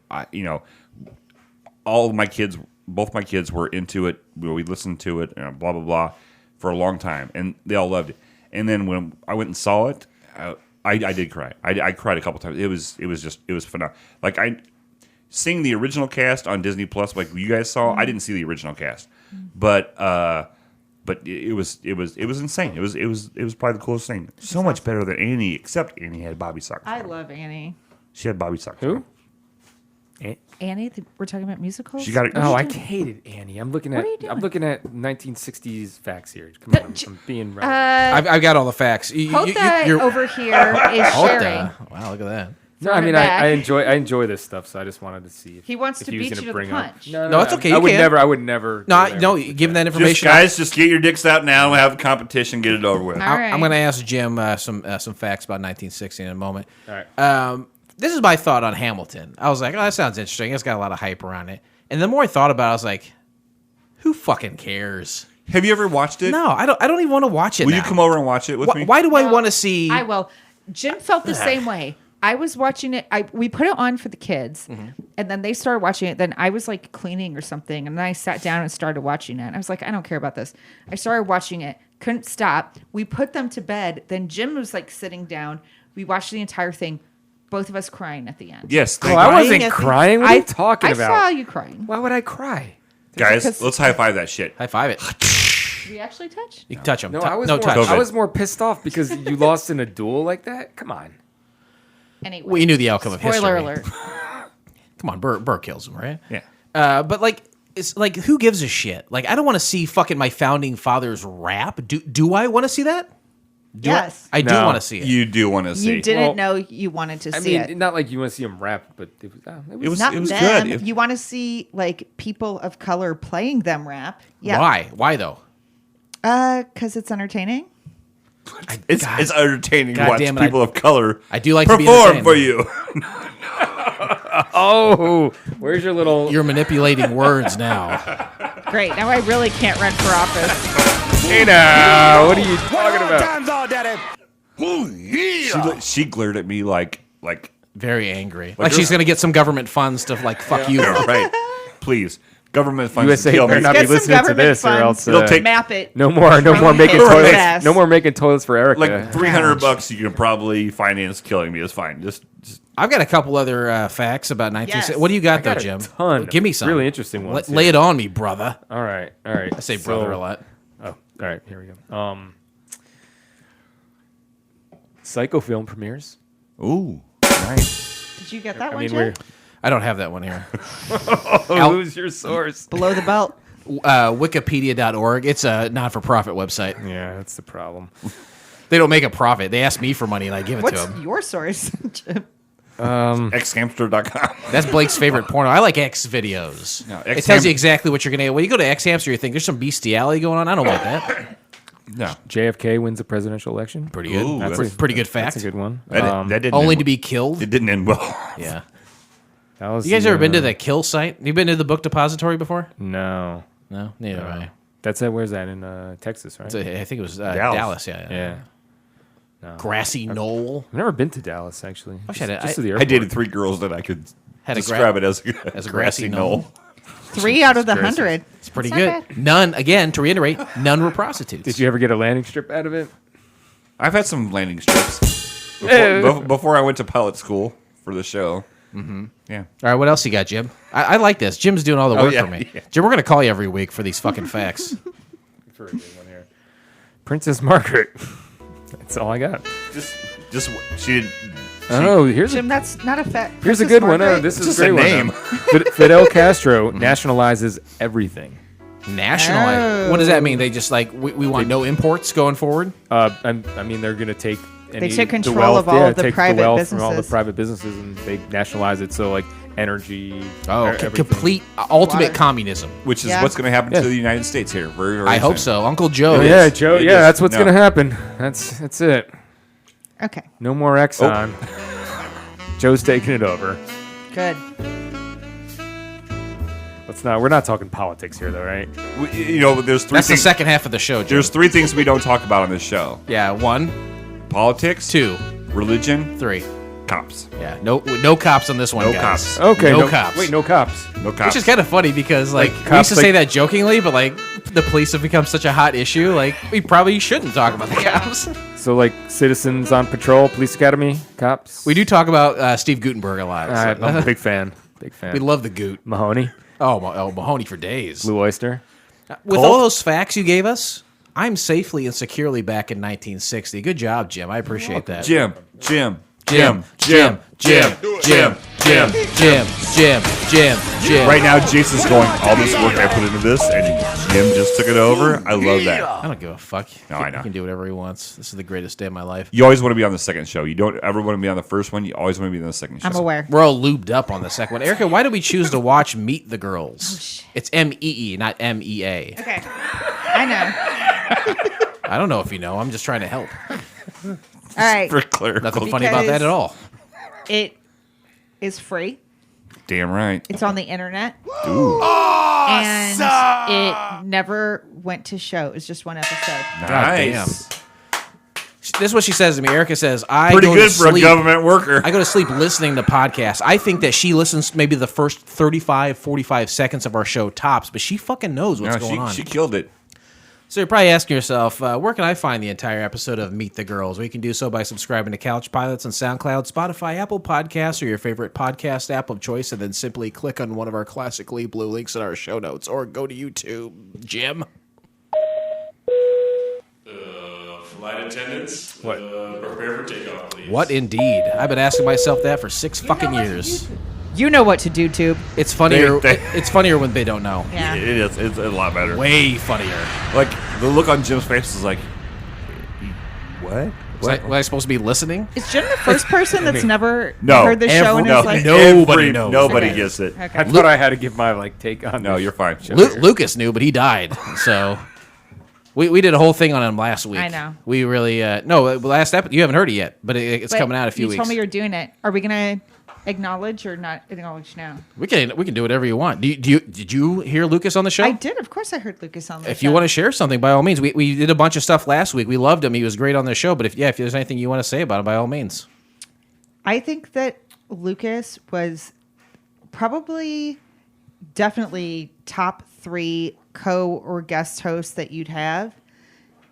all of my kids, both my kids were into it. We listened to it, blah blah blah, for a long time, and they all loved it. And then when I went and saw it, I did cry. I cried a couple times. It was phenomenal. Like seeing the original cast on Disney Plus, like you guys saw. I didn't see the original cast, but it was insane. It was probably the coolest thing. So much better than Annie, except Annie had Bobby Sox. I love Annie. She had Bobby Sox. Who? Annie? We're talking about musicals? She got it. Oh, I hated Annie. I'm looking at are you doing? I'm looking at 1960s facts here. Come on, I'm being relevant. I've got all the facts. Hoda You're over here is sharing. Wow, look at that. No, I mean back. I enjoy this stuff, so I just wanted to see if He wants if to he was beat gonna you to the bring up- punch. No, it's okay, I you would can. never. I would never. No, go there no, with give him that Just information. guys, just get your dicks out now and have a competition. Get it over with. All right. I'm going to ask Jim some facts about 1960 in a moment. All right. This is my thought on Hamilton. I was like, oh, that sounds interesting. It's got a lot of hype around it. And the more I thought about it, I was like, who fucking cares? Have you ever watched it? No, I don't even want to watch it Will now. you come over and watch it with me? Why do I No, want to see... I will. Jim felt the same way. I was watching it. We put it on for the kids, and then they started watching it. Then I was like cleaning or something, and then I sat down and started watching it. And I was like, I don't care about this. I started watching it, couldn't stop. We put them to bed. Then Jim was like sitting down. We watched the entire thing, both of us crying at the end. Yes. Oh, Thank I you. wasn't at the- crying. What are you talking about? I saw you crying. Why would I cry? Guys, because- let's high five that shit. High five it. Did we actually touch? You can touch him. No, Tou- I was no more, touch. I was more pissed off because you lost in a duel like that. Come on. Anyway, We knew the outcome of history. spoiler alert. Come on, Burr kills him, right? Yeah. But like, it's like, who gives a shit? Like, I don't want to see fucking my founding fathers rap. Do I want to see that? Yes. I do No. want to see it. You do want to see. You didn't Well, know you wanted to I see mean, it. not like you want to see him rap, but it was Not it was them. good. You want to see like people of color playing them rap. Yeah. Why? Why though? Because it's entertaining. It's entertaining to God watch damn it, people of color I do like to be perform entertained. for you. Oh, where's your little? You're manipulating words now. Great. Now I really can't run for office. Hey now, what are you talking about? She glared at me like Very angry. Like she's gonna get some government funds to like fuck you. yeah, right. Please, government funds USA kill better me. not Get be some listening to government this, or funds. else They'll take- Map it. no more From making his toilets. ass. No more making toilets for Erica. Like $300 you can probably finance killing me. It's fine. Just I've got a couple other facts about 1960. Yes. What do you got I got though, a Jim? ton Give me of some. really interesting ones Lay here. it on me, brother. All right. I I say brother a lot. Oh, all right. Here we go. Psycho film premieres. ooh, nice. Did you get that I one, mean, Jim? I don't have that one here. who's your source? Below the belt. Wikipedia.org. It's a not-for-profit website. Yeah, that's the problem. They don't make a profit. They ask me for money and I give it to What's them. your source, Jim? Xhamster.com. That's Blake's favorite porno. I like X videos. No, It tells you exactly what you're gonna. When you go to X Hamster, you think there's some bestiality going on. I don't like that. No. JFK wins the presidential election. Pretty good. Ooh, That's that's- a pretty good fact. That's a good one. That didn't Only end to be killed. well. It didn't end well. Yeah. That was You guys the, ever been to the kill site? You been to the book depository before? No. No, neither have I. That's at where's that in Texas, right? I think it was Dallas. Dallas. Yeah. Yeah. No. Grassy knoll. I've never been to Dallas actually. Oh, shit, Just to I- the I airport. dated 3 girls that I could Had a describe gra- it as as a grassy knoll. 3 out of the Christ. 100. It's pretty It's good. not bad. None, again, to reiterate, none were prostitutes. Did you ever get a landing strip out of it? I've had some landing strips before I went to pilot school for the show. Mm-hmm. Yeah. All right, what else you got, Jim? I like this. Jim's doing all the work yeah, for me. yeah. Jim, we're going to call you every week for these fucking facts. For a good one here. Princess Margaret. That's all I got. Just she did. Oh, here's Jim, that's not a fact. here's a Princess good one. Margaret? This is Just a great a one. name. Fidel Castro nationalizes everything. National. What does that mean? They just like, we want no imports going forward? I mean, they're going to take They took control of all of the takes private the wealth businesses. from all the private businesses, and they nationalize it. So like energy. Everything. Complete ultimate Water. communism. Which is Yeah. what's going to happen Yeah. to the United States here. Very, very I hope soon. so. Uncle Joe. Oh, is- yeah, Joe. It Yeah, is. that's what's No. gonna happen. That's it. Okay, No more Exxon. Joe's taking it over. good. We're not talking politics here, though, right? There's three That's the things. second half of the show, Joe. There's three things we don't talk about on this show: Yeah, 1, politics, 2, religion, 3. cops. Yeah, no cops on this one, No guys. cops. Okay. No cops. Wait, no cops. No cops. Which is kind of funny because, like, we used cops, to say like- that jokingly, but, like, the police have become such a hot issue. Like, we probably shouldn't talk about the cops. So, like, citizens on patrol, police academy, cops. We do talk about Steve Gutenberg a lot. so- I'm a big fan. Big fan. we love the Goot. Mahoney, Oh, Mahoney for days. Blue Oyster. With Colt? all those facts you gave us, I'm safely and securely back in 1960. Good job, Jim. I appreciate that. Jim. Jim, Jim, Jim, Jim, Jim, Jim, Jim, Jim, Jim, Jim. Right now, Jason's going, all this work I put into this, and Jim just took it over. I love that. I don't give a fuck. No, I know. He can do whatever he wants. This is the greatest day of my life. You always want to be on the second show. You don't ever want to be on the first one. You always want to be on the second show. I'm aware. We're all lubed up on the second one. Erica, why did we choose to watch Meet the Girls? It's M-E-E, not M-E-A. Okay, I know. I don't know if you know. I'm just trying to help. All right, For clerical. Nothing funny about that at all. it is free. Damn right. It's on the internet. Ooh. And it never went to show. It was just one episode. Nice. This is what she says to me. Erica says, I Pretty go good to for a sleep. government worker. I go to sleep listening to podcasts. I think that she listens maybe the first 35, 45 seconds of our show tops, but she fucking knows what's going on. She killed it. So you're probably asking yourself, where can I find the entire episode of Meet the Girls? Well, you can do so by subscribing to Couch Pilots on SoundCloud, Spotify, Apple Podcasts, or your favorite podcast app of choice, and then simply click on one of our classically blue links in our show notes, or go to YouTube. Jim? Flight attendants, prepare for takeoff, please. What indeed? I've been asking myself that for 6 fucking years. You know what to do, Tube. It's funnier. They- It's funnier when they don't know. Yeah. It is. It's a lot better. Way funnier. Like, the look on Jim's face is like, what? Was I supposed to be listening? Is Jim the first person that's never No. heard the show and no, is like, Nobody knows. Nobody Okay. gets it. I okay. thought I had to give my take on. No, this. you're fine. Lucas knew, but he died. So we did a whole thing on him last week. I know. We really last episode. You haven't heard it yet, but it's But coming out in a few you weeks. told me you're doing it. Are we gonna acknowledge or not acknowledge now? we can do whatever you want. Did you hear Lucas on the show? I did. Of course, I heard Lucas on the If show. you want to share something, by all means. We did a bunch of stuff last week. We loved him. He was great on the show. But if there's anything you want to say about him, by all means. I think that Lucas was probably definitely top 3 or guest hosts that you'd have.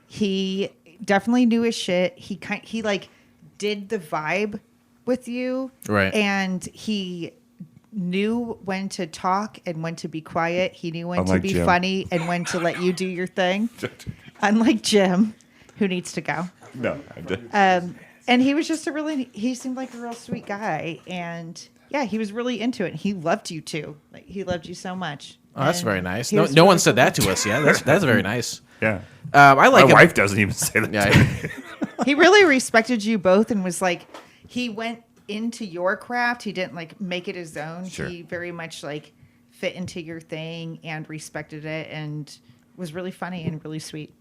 He definitely knew his shit. He like did the vibe with you. Right. And he knew when to talk and when to be quiet. He knew when to Unlike be Jim. funny and when to let you do your thing. Unlike Jim, who needs to go. No, I did. And he was just he seemed like a real sweet guy. And yeah, he was really into it. He loved you too. Like, he loved you so much. Oh, that's And very nice. he No was one really said cool. that to us. Yeah, that's very nice. Yeah. I like My him. wife doesn't even say that. Yeah, to me. He really respected you both and was like, he went into your craft. He didn't like make it his own. Sure. He very much like fit into your thing and respected it and was really funny and really sweet.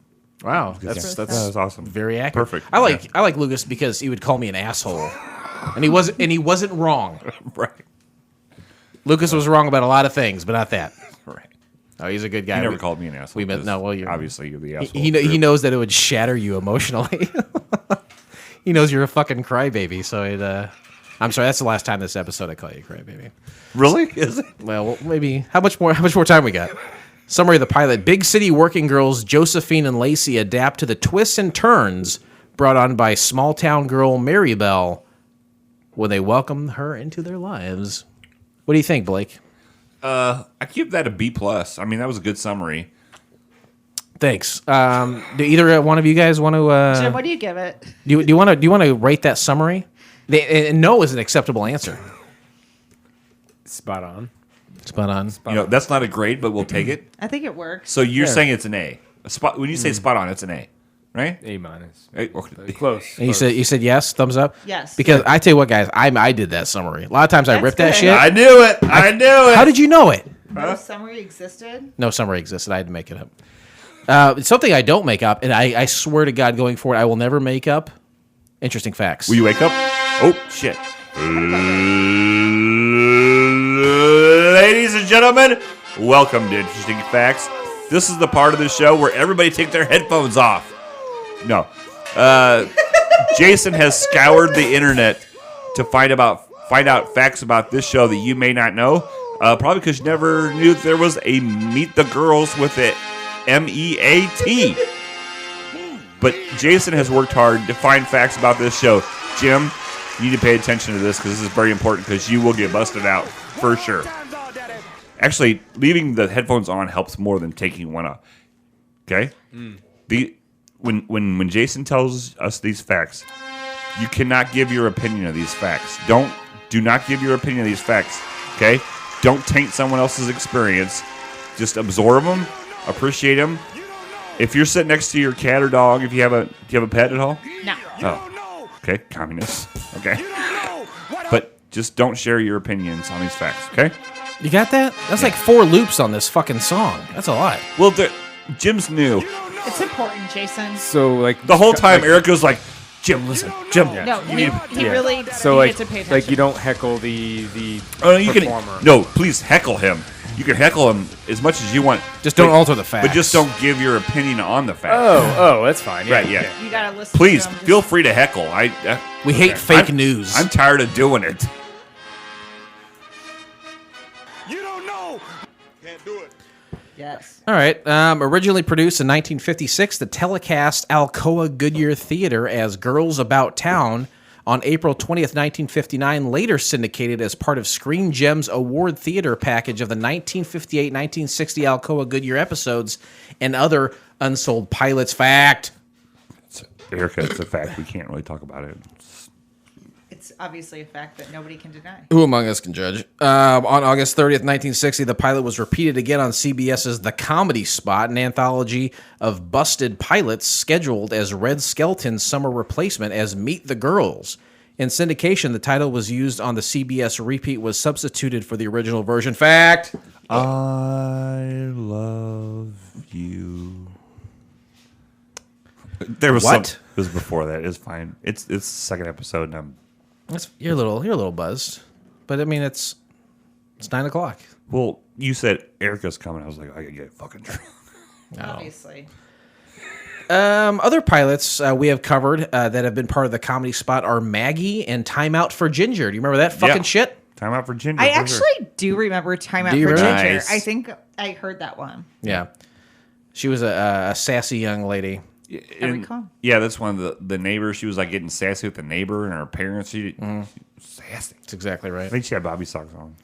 Wow, Yeah. that's That was awesome. very accurate. Perfect. I like Lucas because he would call me an asshole, and he wasn't wrong. Right. Lucas was wrong about a lot of things, but not that. Right. Oh, he's a good guy. You never We- called me an asshole. we met- 'cause no, well, you're- obviously you're the asshole. He knows that it would shatter you emotionally. He knows you're a fucking crybaby. So I'm sorry. That's the last time this episode I call you a crybaby. Really? Is it? Well, maybe. How much more time we got? Summary of the pilot. Big city working girls Josephine and Lacey adapt to the twists and turns brought on by small town girl Mary Bell when they welcome her into their lives. What do you think, Blake? I give that a B+. I mean, that was a good summary. Thanks. Do either one of you guys want to? Jim, what do you give it? Do you want to rate that summary? And no is an acceptable answer. Spot on. Spot on. You know, that's not a grade, but we'll take it. I think it works. So you're Yeah. saying it's an A. A spot when you say spot on, it's an A. right? A minus. Hey, Close. And you said yes, thumbs up. Yes. Because I tell you what, guys, I did that summary. A lot of times I That's ripped that good. shit. I knew it. I knew it. How did you know it? No summary existed. No summary existed. I had to make it up. Something I don't make up, and I swear to God, going forward, I will never make up. Interesting facts. Will you wake up? Oh, shit. Ladies and gentlemen, welcome to Interesting Facts. This is the part of the show where everybody take their headphones off. No. Jason has scoured the internet to find out facts about this show that you may not know. Probably because you never knew there was a Meet the Girls with it MEAT. But Jason has worked hard to find facts about this show. Jim, you need to pay attention to this because this is very important because you will get busted out for sure. Actually, leaving the headphones on helps more than taking one off. Okay? When Jason tells us these facts, you cannot give your opinion of these facts. Do not give your opinion of these facts. Okay? Don't taint someone else's experience. Just absorb them, appreciate them. If you're sitting next to your cat or dog, do you have a pet at all? No. Oh. Okay, communists. Okay. But just don't share your opinions on these facts, okay? You got that? That's like 4 loops on this fucking song. That's a lot. Well, Jim's new. It's important, Jason. So like The whole time, Erica's like, Jim, listen. Jim. No, he really So needed like to pay attention. like you don't heckle the Oh, no, you performer. can. No, please heckle him. You can heckle him as much as you want. Just don't alter the facts. But just don't give your opinion on the facts. Oh, that's fine. Yeah, Right, yeah. You gotta listen. Please, to him. feel free to heckle. We hate fake news. I'm tired of doing it. Yes. All right. Originally produced in 1956, the telecast Alcoa Goodyear Theater as Girls About Town on April 20th, 1959, later syndicated as part of Screen Gems Award Theater package of the 1958-1960 Alcoa Goodyear episodes and other unsold pilots. Fact. Erica, it's a fact. We can't really talk about it. It's obviously a fact that nobody can deny. Who among us can judge? On August 30th, 1960, the pilot was repeated again on CBS's The Comedy Spot, an anthology of busted pilots scheduled as Red Skelton's summer replacement as Meet the Girls. In syndication, the title was used on the CBS repeat, was substituted for the original version. Fact! I love you. There was What? It was before that. It's fine. It's the second episode, and You're a little buzzed, but I mean it's 9:00. well, you said Erica's coming. I was like, I could get fucking drunk. Obviously. Other pilots we have covered that have been part of The Comedy Spot are Maggie and Time Out for Ginger. Do you remember that fucking shit? Time out for Ginger. I for sure. actually do remember Time Out Do you for really? Ginger. Nice. I think I heard that one. Yeah, she was a sassy young lady. I recall. Yeah, that's one of the neighbors. She was like getting sassy with the neighbor and her parents. She sassy. That's exactly right. I think she had Bobby socks on.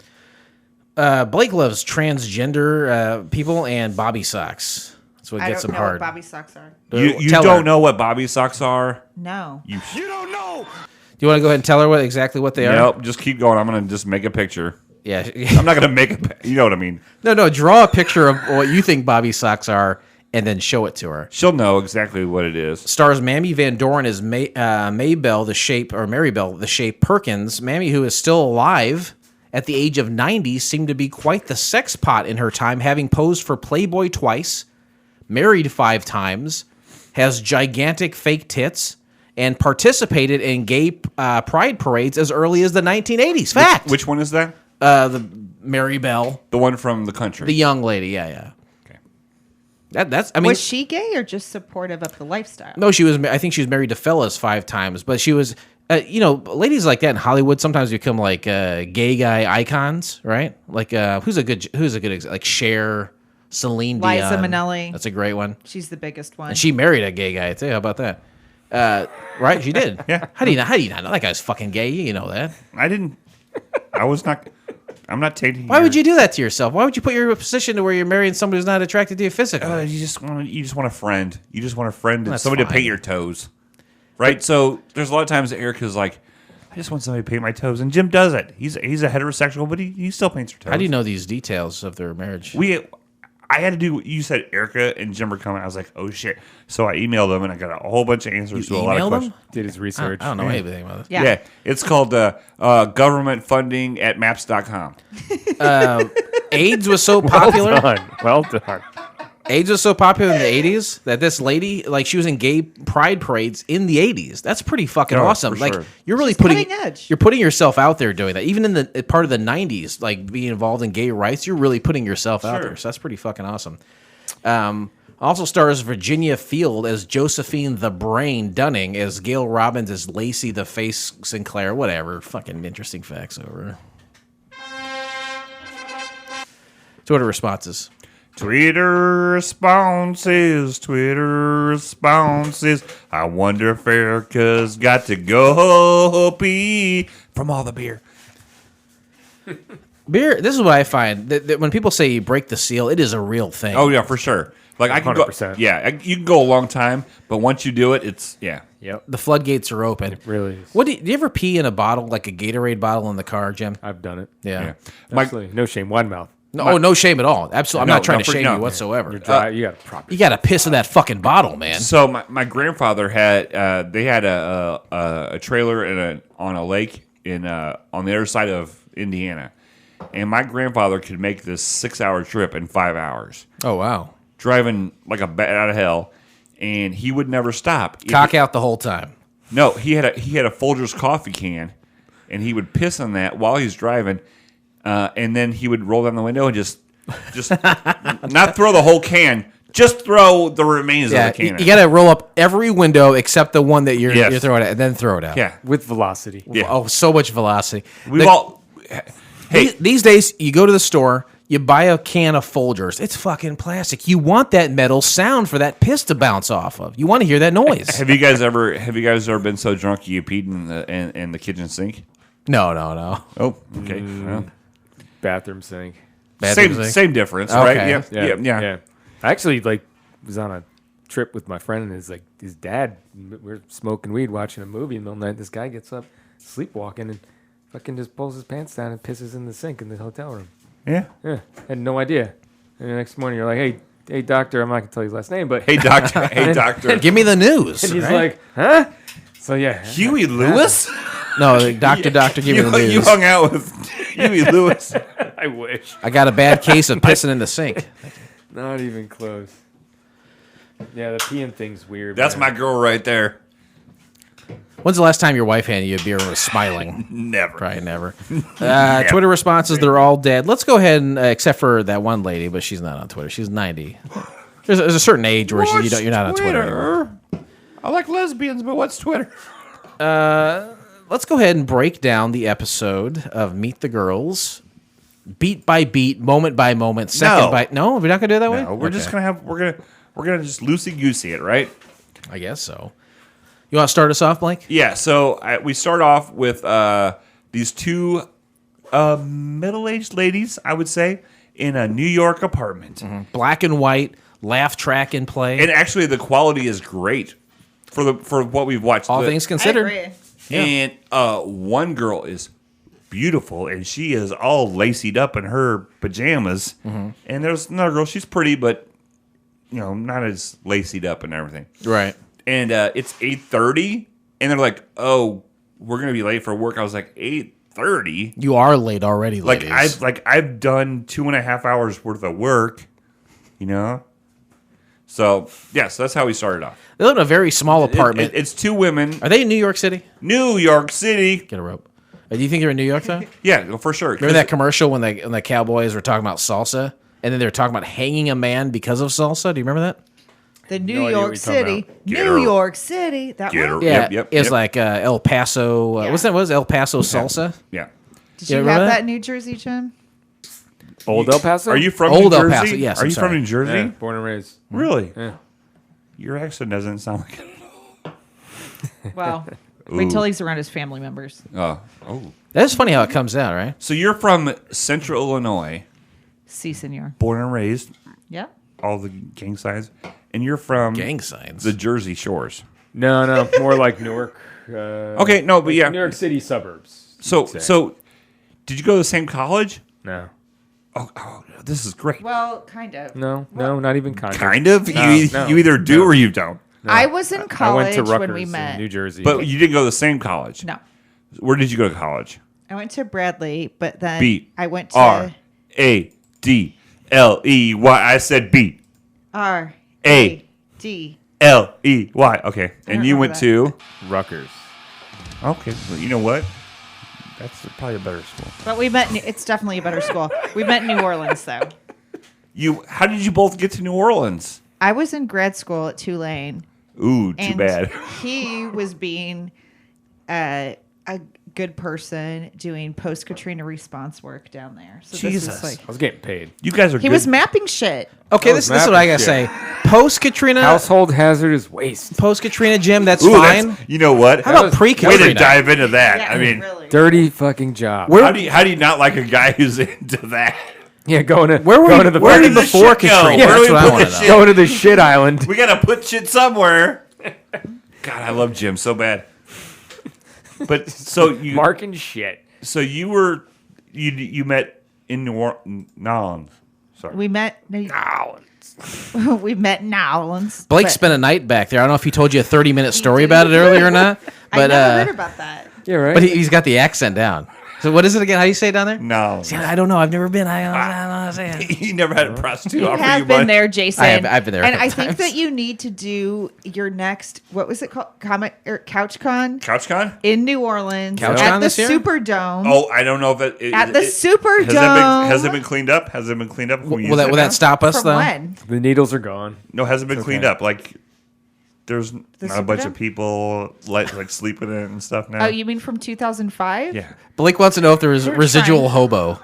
Blake loves transgender people and Bobby socks. That's what I gets don't him know hard. what Bobby socks are. You Tell don't her. know what Bobby socks are? No. Do you want to go ahead and tell her exactly what they are? Nope. Just keep going. I'm gonna just make a picture. Yeah. I'm not gonna make a. You know what I mean? No. Draw a picture of what you think Bobby socks are, and then show it to her. She'll know exactly what it is. Stars Mamie Van Doren as Marybelle the Shape Perkins. Mamie, who is still alive at the age of 90, seemed to be quite the sex pot in her time, having posed for Playboy twice, married 5 times, has gigantic fake tits, and participated in gay pride parades as early as the 1980s. Fact. Which one is that? The Marybelle, The one from the country. the young lady. Yeah. Okay. That's. I mean, Was she gay or just supportive of the lifestyle? no, she was. I think she was married to fellas 5 times, but she was. Ladies like that in Hollywood sometimes become like gay guy icons, right? Like who's a good like Cher, Celine Dion. Liza Minnelli. That's a great one. She's the biggest one. And she married a gay guy too. How about that? Right? She did. Yeah. How do you not know that guy's fucking gay? You know that. I didn't. I was not. I'm not taking. Why would you do that to yourself? Why would you put your position to where you're marrying somebody who's not attracted to you physically? You just want a friend. You just want a friend and That's somebody to fine. paint your toes, right? So there's a lot of times that Erica's like, I just want somebody to paint my toes, and Jim does it. He's a heterosexual, but he still paints her toes. How do you know these details of their marriage? I had to do. You said Erica and Jim were coming. I was like, oh shit. So I emailed them and I got a whole bunch of answers to a lot of emailed questions. them? Did his research. I don't know anything about this. Yeah. It's called government funding at maps.com. AIDS was so popular. Well done. AIDS was so popular in the 80s that this lady, like, she was in gay pride parades in the 80s. That's pretty fucking Oh, awesome. for Like, sure. you're really She's putting cutting edge. you're putting yourself out there doing that. Even in the part of the 90s, like being involved in gay rights, you're really putting yourself out Sure. there. So that's pretty fucking awesome. Also stars Virginia Field as Josephine the Brain Dunning, as Gail Robbins as Lacey the Face Sinclair. Whatever. Fucking interesting facts over. Twitter responses. Twitter responses. I wonder if Erica's got to go pee from all the beer. Beer. This is what I find that when people say you break the seal, it is a real thing. Oh yeah, for sure. Like I can go. 100%. Yeah, you can go a long time, but once you do it, it's Yep. The floodgates are open. Really is. What do you ever pee in a bottle, like a Gatorade bottle in the car, Jim? I've done it. Yeah. My, Absolutely. No shame. Wide mouth. No, no shame at all. Absolutely. I'm No, not trying no, to for- shame no. you whatsoever. You're dry. You got a proper. You got to piss in that fucking bottle, man. so my grandfather had they had a trailer on a lake in on the other side of Indiana, and my grandfather could make this 6-hour trip in 5 hours, Oh, wow. driving like a bat out of hell, and he would never stop. Cock out the whole time. No, he had a Folgers coffee can, and he would piss on that while he's driving, and then he would roll down the window and just not throw the whole can, just throw the remains Yeah, of the can. you got to roll up every window except the one that you're Yes. throwing at, and then throw it out. yeah, With velocity. yeah. Oh, so much velocity. We've all. Hey, These days, you go to the store, you buy a can of Folgers. It's fucking plastic. You want that metal sound for that piss to bounce off of. You want to hear that noise. have you guys ever been so drunk you peed in the kitchen sink? No. Oh, okay. Well, Bathroom sink. Bathroom sink? same difference, Okay. right? Yeah. I actually was on a trip with my friend and his dad. We're smoking weed, watching a movie in the middle of the night. This guy gets up, sleepwalking, and fucking just pulls his pants down and pisses in the sink in the hotel room. Yeah. Yeah, had no idea. And the next morning, you're like, hey, doctor. I'm not gonna tell you his last name, but Hey, doctor. Hey, doctor. Give me the news. and he's right? like, huh? So yeah, Huey Lewis? No, doctor, give me the news. You hung out with Huey Lewis. I wish. I got a bad case of pissing in the sink. Not even close. Yeah, the peeing thing's weird. That's my man. girl right there. When's the last time your wife handed you a beer and was smiling? Never. Probably never. Twitter responses, they're all dead. Let's go ahead and, except for that one lady, but she's not on Twitter. She's 90. There's a certain age where you're not on Twitter anymore. I like lesbians, but what's Twitter? Let's go ahead and break down the episode of Meet the Girls, beat by beat, moment by moment, second No. by. No, we're not gonna do it that way. No, we're just Okay. gonna we're gonna just loosey goosey it, right? I guess so. You want to start us off, Blake? Yeah. So we start off with these two middle-aged ladies, I would say, in a New York apartment, Black and white, laugh track in play. and actually the quality is great for what we've watched. all The- things I considered. agree. And one girl is beautiful, and she is all lacied up in her pajamas. And there's another girl; she's pretty, but not as lacied up and everything. Right. And it's 8:30, and they're like, "Oh, we're gonna be late for work." I was like, 8:30? You are late already, Like ladies. I've done 2.5 hours worth of work, So so that's how we started off. They live in a very small apartment. It's two women, Are they in New York City? New York City. Get a rope. Do you think they're in New York though? Yeah, for sure. Remember that commercial when the Cowboys were talking about salsa, and then they were talking about hanging a man because of salsa? Do you remember that? The New No idea what York you're talking City. about. Get New her. York City. That Get her. one? Yeah, Yep, it was yep. like El Paso. Yeah. What's that? What was El Paso salsa? Yeah. Did Yeah, you remember have that? that in New Jersey, Jim? Old El Paso. Are you from Old New El Jersey? Paso, yes, Are I'm you sorry. from New Jersey? Yeah, born and raised. Really? Yeah. Your accent doesn't sound like it. Well, wait till he's around his family members. Oh. That's funny how it comes out, right? So you're from Central Illinois, Si, senor. born and raised, Yeah. all the gang signs, and you're from Gang signs. the Jersey Shores. No, more like Newark. Okay, no, but yeah. New York City suburbs. So you'd say. so, did you go to the same college? No. Oh, this is great. Well, kind of. No, not even kind of. Kind of. No, You either do or you don't. No. I was in I college went to Rutgers when we met. in New Jersey. But you didn't go to the same college. No, Where did you go to college? I went to Bradley, but then B. I went to RADLEY. I said B. RADLEY. Okay. And don't you know went that. to. Rutgers. Okay. Well, you know what? That's probably a better school. But we met. It's definitely a better school. We met in New Orleans, though. How did you both get to New Orleans? I was in grad school at Tulane. Ooh, too And bad. he was being a good person doing post Katrina response work down there. So Jesus. this was I was getting paid. You guys are he good. was mapping shit. Okay, That this was is what I gotta mapping say. Post Katrina, Household hazardous waste. post Katrina, Jim. That's Ooh, fine. you know what? How about pre Way to Katrina? dive into that. Yeah, I mean, really. Dirty fucking job. Where how do you not like a guy who's into that? Yeah, going to where were going we to the where were we fucking- the before shit go? Katrina? Where do That's we what I put want the to shit? know. going to the shit island. We gotta put shit somewhere. God, I love Jim so bad. But so you Marking shit. So you met in New Orleans. Sorry. We met. We met in New Orleans. Blake but spent a night back there. I don't know if he told you a 30-minute story about it earlier or not, I but never heard about that. Yeah, right. but he's got the accent down. So what is it again? How do you say it down there? No. See, I don't know. I've never been. I don't know how to say it. You never had a prostitute You offer you have been money? there, Jason. I've been there a and couple I think times. that you need to do your next. What was it called? Comic or CouchCon CouchCon? in New Orleans CouchCon at the this year? Superdome. Oh, I don't know if At the Superdome. Has it been cleaned up? Has it been cleaned up? Will that stop us From though? when? The needles are gone. No, has it been cleaned okay. up? Like, there's not a bunch of Superdome? people like sleeping in it and stuff now. Oh, you mean from 2005? Yeah. Blake wants to know if there was They're residual trying. hobo.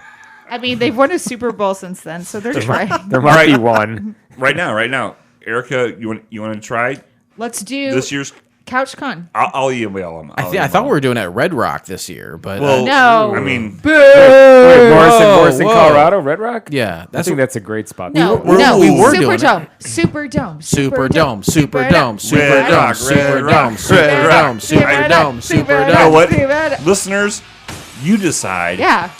I mean, they've won a Super Bowl since then, so they're trying. There might be one. Right now, Erica, you want to try Let's do this year's? CouchCon. I'll email them. I thought we were doing it at Red Rock this year, but Well, No. I mean, Morrison, whoa. Colorado, Red Rock. yeah, I think that's a great spot. No, we no, were doing it. Superdome, Superdome, Superdome, Superdome, Superdome, Red Rock, Superdome, Red Rock, Superdome, Red Rock. Superdome, you know Superdome. what, listeners, you decide. Yeah,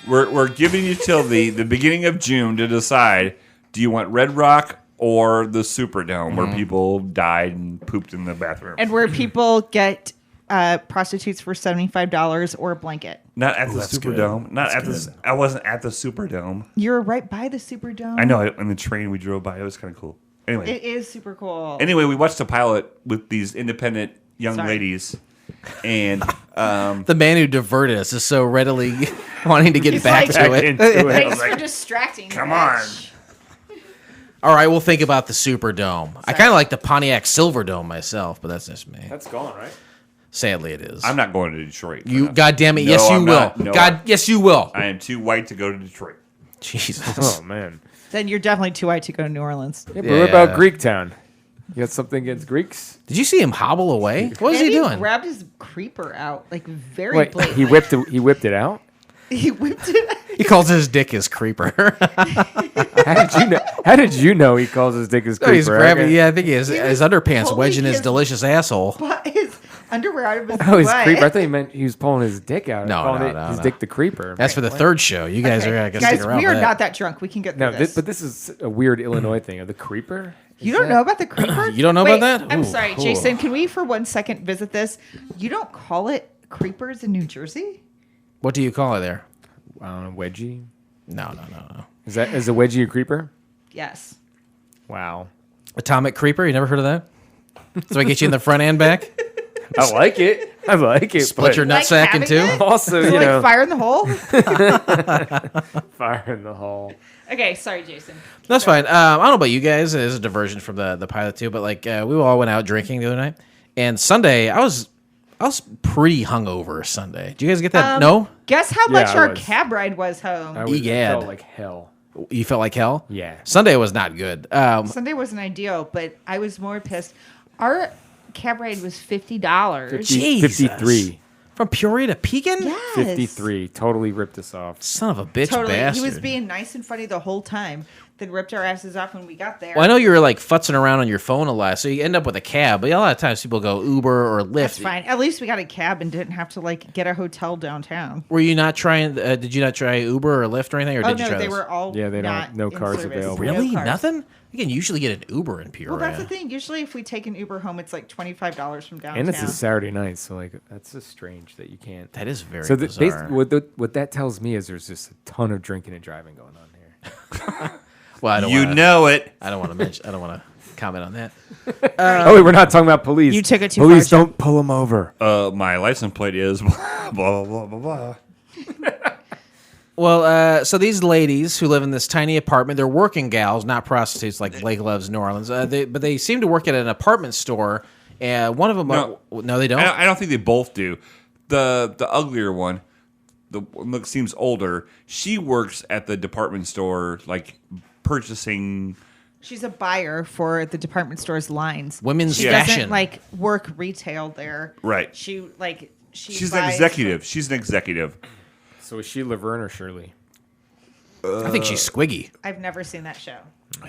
We're giving you till the beginning of June to decide. Do you want Red Rock or the Superdome where people died and pooped in the bathroom? and where people get prostitutes for $75 or a blanket. Not at the that's good. Superdome. Not at the. I wasn't at the Superdome. You're right by the Superdome. I know. On the train we drove by, it was kind of cool. Anyway, It is super cool. we watched a pilot with these independent young Sorry. ladies, and The man who diverted us is so readily wanting to get He's back like- to it. Into it. Thanks like, for distracting. come bitch. All right, we'll think about the Superdome. I kind of like the Pontiac Silverdome myself, but that's just me. That's gone, right? Sadly, it is. I'm not going to Detroit. You, No. goddamn it, No, yes, you I'm will. not. No, Yes, you will. I am too white to go to Detroit. Jesus. Oh man. Then you're definitely too white to go to New Orleans. Yeah, but what about Yeah. Greek Town? You got something against Greeks? Did you see him hobble away? What was And he doing? grabbed his creeper out, like very Wait, blatantly. he whipped it out? He whipped it. He calls his dick his creeper. How did you know he calls his dick his creeper? He's grabbing. Okay. Yeah, I think he has He his was underpants pulling wedging his his- delicious asshole. But his underwear out of his Oh, his butt. creeper. I thought he meant he was pulling his dick out. No, calling no, it no, his no. dick the creeper. That's for the third show. You guys Okay, are gonna guys, stick around. we for are that. not that drunk. We can get through No, this. but this is a weird Illinois thing. The creeper? You don't know about the creeper? You don't know Wait, about that? I'm Ooh, sorry, cool. Jason. Can we for 1 second visit this? You don't call it creepers in New Jersey? What do you call it there? I don't know, wedgie. No. Is a wedgie a creeper? Yes. Wow. Atomic creeper. You never heard of that? So I get you in the front and back. I like it. I like it. Split but your Like nutsack in having two. it? Also, So you like know, fire in the hole? fire in the hole. Okay, sorry, Jason. That's fine. I don't know about you guys. It is a diversion from the pilot too, but like we all went out drinking the other night, and Sunday I was pretty hungover Sunday. Did you guys get that? No, Guess how much I our was. cab ride was home? I was, Egad. felt like hell. you felt like hell. Yeah. Sunday was not good. Sunday wasn't ideal, but I was more pissed. Our cab ride was $50. Jesus. 53. From Peoria to Pekin? Yes. 53. Totally ripped us off. Son of a bitch Totally. bastard. He was being nice and funny the whole time. Then ripped our asses off when we got there. Well, I know you were like futzing around on your phone a lot, so you end up with a cab. But a lot of times people go Uber or Lyft. That's fine. At least we got a cab and didn't have to like get a hotel downtown. Were you not trying? Did you not try Uber or Lyft or anything? Or Oh did you no, try they those? were all Yeah, they don't- not no in cars service. available. No Really? cars. Nothing? You can usually get an Uber in Peoria. Well, that's the thing. Usually, if we take an Uber home, it's like $25 from downtown. And it's a Saturday night, so like that's just strange that you can't. That is very So bizarre. what that tells me is there's just a ton of drinking and driving going on here. Well, I don't You wanna, know it. I don't want to mention. I don't want to comment on that. Oh, wait, we're not talking about police. You took it too Police far, Jim. don't pull them over. My license plate is blah blah blah blah blah. Well, so these ladies who live in this tiny apartment, they're working gals, not prostitutes like Blake loves New Orleans. But they seem to work at an apartment store. One of them, no, they don't. I don't think they both do. The uglier one, the one that seems older, she works at the department store, like purchasing. She's a buyer for the department store's lines. Women's she fashion. doesn't like work retail there. Right. She's She's an executive. She's an executive. So is she Laverne or Shirley? I think she's Squiggy. I've never seen that show.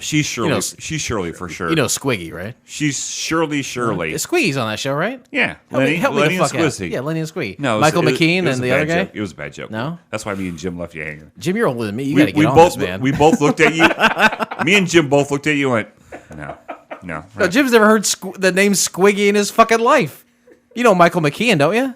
She's Shirley. You know- she's Shirley for sure. You know Squiggy, right? she's Shirley. Squiggy's on that show, right? Yeah, Help me Lenny the and fuck out. Squizzy. Yeah, Lenny and Squiggy. No, Michael McKean it was and a the other bad guy. joke. It was a bad joke. No? That's why me and Jim left you hanging. Jim, you're older than me. You got to get on both this, man. we both looked at you. Me and Jim both looked at you and went, no. No, Right. Jim's never heard the name Squiggy in his fucking life. You know Michael McKean, don't you?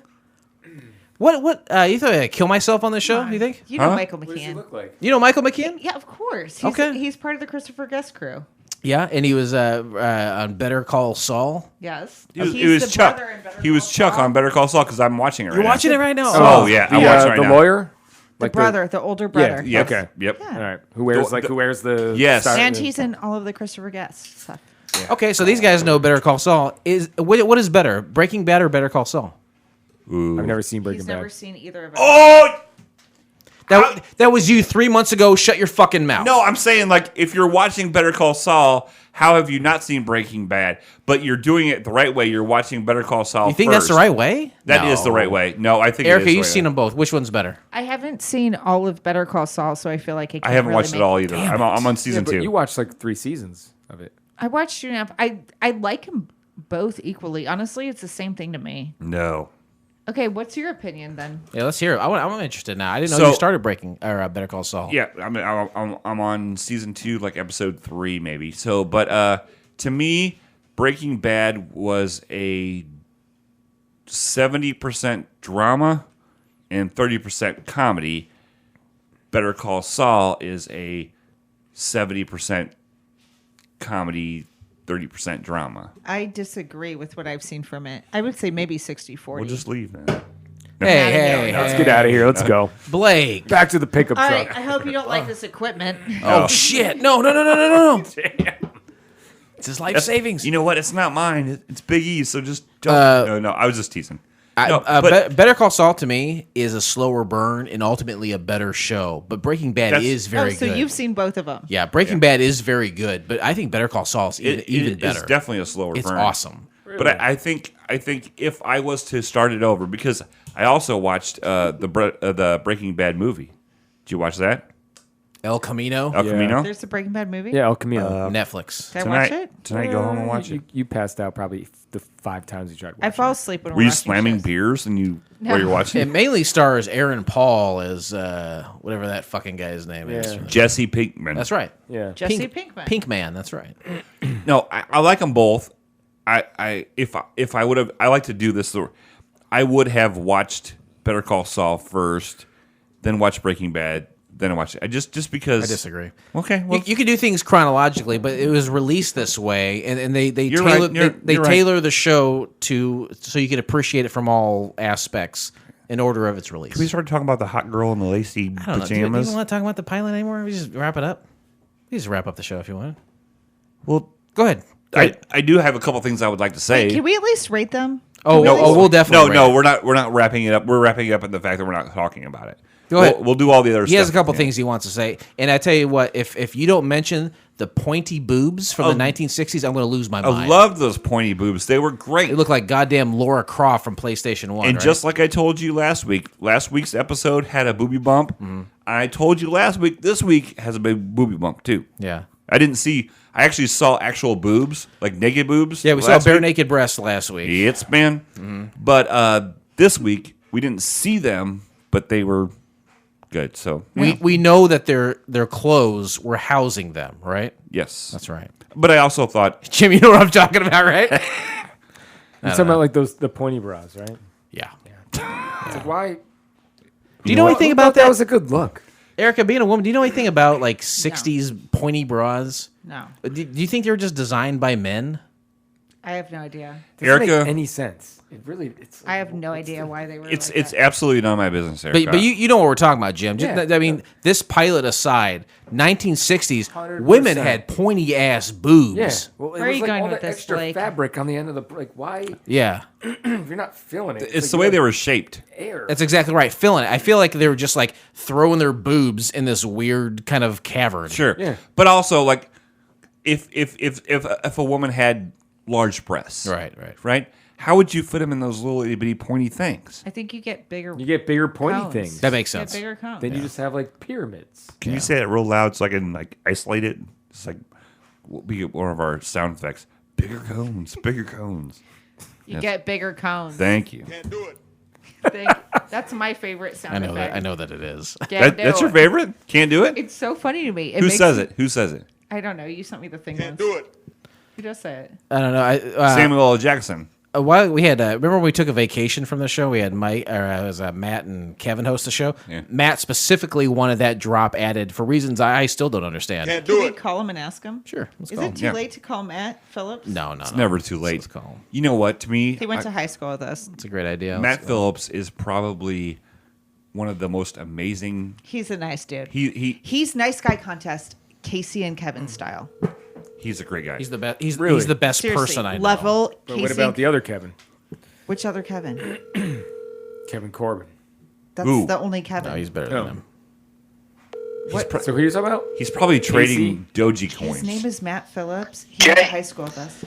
What? You thought I'd kill myself on this show? You think? You know Huh? Michael What does he McKean. look like? You know Michael McKean? Yeah, of course. Okay. He's part of the Christopher Guest crew. Yeah, and he was on Better Call Saul. Yes. It was, He's it was the Chuck. brother in Better He was Call Chuck Saul. on Better Call Saul because I'm watching it right You're now. watching it right now. Oh, yeah, I'm watching right the now. lawyer. The Like brother, the older brother. Yep. Okay. Yep. Yeah. All right. Who wears the Yes. style- And he's in all of the Christopher Guest stuff. Okay, so these guys know Better Call Saul. What is better, Breaking Bad or Better Call Saul? I've never seen Breaking He's Bad. never seen either of them. Oh That was you 3 months ago. Shut your fucking mouth. no! I'm saying like if you're watching Better Call Saul, how have you not seen Breaking Bad? But you're doing it the right way. You're watching Better Call Saul. You think that's the right way? That is the right way. No, I think Erica, it is the you've right seen way. them both. Which one's better? I haven't seen all of Better Call Saul, so I feel like I can't I haven't really watched it make- all either. I'm on Yeah, season but 2. you watched like 3 seasons of it. I watched 2.5. I like them both equally. Honestly, it's the same thing to me. No. Okay, what's your opinion then? Yeah, let's hear it. I'm interested now. I didn't know So- you started Breaking or Better Call Saul. Yeah, I'm on season 2, like episode 3 maybe. So, but to me, Breaking Bad was a 70% drama and 30% comedy. Better Call Saul is a 70% comedy, 30% drama. I disagree with what I've seen from it. I would say maybe 60-40. We'll just leave then. Hey, Let's get out of here. Let's go. Blake. Back to the pickup All truck. right, I hope you don't like this equipment. Oh shit! No! It's his life savings. You know what? It's not mine. It's Big E's. So just don't. No. I was just teasing. No, but Better Call Saul to me is a slower burn and ultimately a better show. But Breaking Bad That's- is very so good. you've seen both of them. Yeah, Breaking Bad is very good, but I think Better Call Saul is even better. It's definitely a slower It's burn. awesome. But I think if I was to start it over, because I also watched the Breaking Bad movie. Did you watch that? El Camino, El Camino. There's the Breaking Bad movie. Yeah, El Camino. Netflix. Did I watch it? Tonight, go home and watch it. You passed out probably the 5 times you tried watching I fall asleep when Were you we're watching slamming shows. beers and No. while you're watching? It mainly stars Aaron Paul as whatever that fucking guy's name is. Yeah. Jesse Pinkman. That's right. it. Yeah. Jesse Pinkman. Pinkman. That's right. No, I like them both. If I would have, I like to do this. I would have watched Better Call Saul first, then watch Breaking Bad, then watch it. Just because I disagree. Okay, well, You can do things chronologically, but it was released this way, and they You're tailor right. You're right. tailor the show so you can appreciate it from all aspects in order of its release. we started talking about the hot girl in the lacy I don't know. Do you pajamas. want to talk about the pilot anymore? We just wrap it up. We just wrap up the show if you want. Well, Go ahead. I do have a couple things I would like to say. Can we at least rate them? Oh, Can we at least- we'll definitely. No, rate it. we're not wrapping it up. We're wrapping it up in the fact that we're not talking about it. Go ahead. We'll do all the other stuff. He has a couple at the things he wants to say. And I tell you what, if you don't mention the pointy boobs from the 1960s, I'm going to lose my end. mind. I loved those pointy boobs. They were great. They look like goddamn Laura Croft from PlayStation 1. And right? just like I told you last week's episode had a booby bump. Mm-hmm. I told you last week, this week has a big booby bump too. Yeah. I actually saw actual boobs, like naked boobs. Yeah, we saw last bare week. naked breasts last week. It's been. Mm-hmm. But this week, we didn't see them, but they were good. So, We know that their clothes were housing them, right? yes. That's right. But I also thought, Jim, you know what I'm talking about, right? You're talking about like the pointy bras, right? Yeah. It's like, why? Do you know anything Who about thought that? That was a good look. Erica, being a woman, do you know anything about like 60s pointy bras? No, Do you think they were just designed by men? I have no idea. Doesn't Erica- make any sense. It really, it's. I have no idea why they were. it's like it's that. absolutely none of my business, Erica. But you know what we're talking about, Jim. Just, Yeah. I mean, this pilot aside, 1960s, 100%. women had pointy ass boobs. Yeah. Well, it Where are was you like going all with the this, extra Blake? fabric on the end of the like. Why? Yeah. If you're not feeling it, it's like the you way have they were shaped. air. That's exactly right. Filling it. I feel like they were just like throwing their boobs in this weird kind of cavern. Sure. Yeah. But also, like, if a woman had large breasts, Right. How would you fit them in those little itty bitty pointy things? I think you get bigger. You get bigger pointy cones. things. That makes Get sense. bigger cones. Then you just have like pyramids. Can you say it real loud so I can like isolate it? It's like we'll be one of our sound effects. Bigger cones, bigger cones. You get bigger cones. Thank you. That's my favorite sound I know effect. that. I know that it is. Can't do That's your it. favorite? Can't do it? It's so funny to me. Who makes says me- it? Who says it? I don't know. You sent me the thing. Can't do it. Who does say it? I don't know. Samuel L. Jackson. A while we had remember when we took a vacation from the show, we had Matt and Kevin host the show. Yeah. Matt specifically wanted that drop added for reasons I still don't understand. Can we call him and ask him? Sure, let's Is call it him. too Yeah. late to call Matt Phillips? No, It's never too late. Let's call him. You know what? To me, He went to high school with us. It's a great idea. Matt Phillips is probably one of the most amazing. He's a nice dude. He's He's nice guy contest, Casey and Kevin style. a great guy. He's the best. He's Really? the best Seriously, person I know. level. But Casey. what about the other Kevin? Which other Kevin? Kevin Corbin. That's Who? the only Kevin. No, he's better No. than him. So who are you talking about? He's probably trading Doji His coins. name is Matt Phillips. He went to high school with us.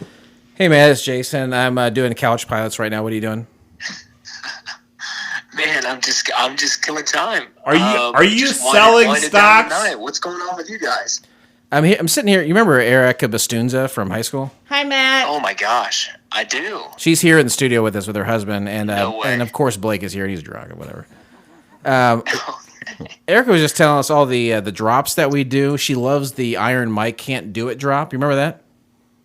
Hey man, it's Jason. I'm doing couch pilots right now. What are you doing? Man, I'm just killing time. Are you just selling winded down the stocks? night. What's going on with you guys? I'm here. I'm sitting here. You remember Erica Bastunza from high school? Hi, Matt. Oh my gosh, I do. She's here in the studio with us with her husband, and No way. and of course Blake is here. He's drunk or whatever. Erica was just telling us all the drops that we do. She loves the Iron Mike Can't Do It drop. You remember that?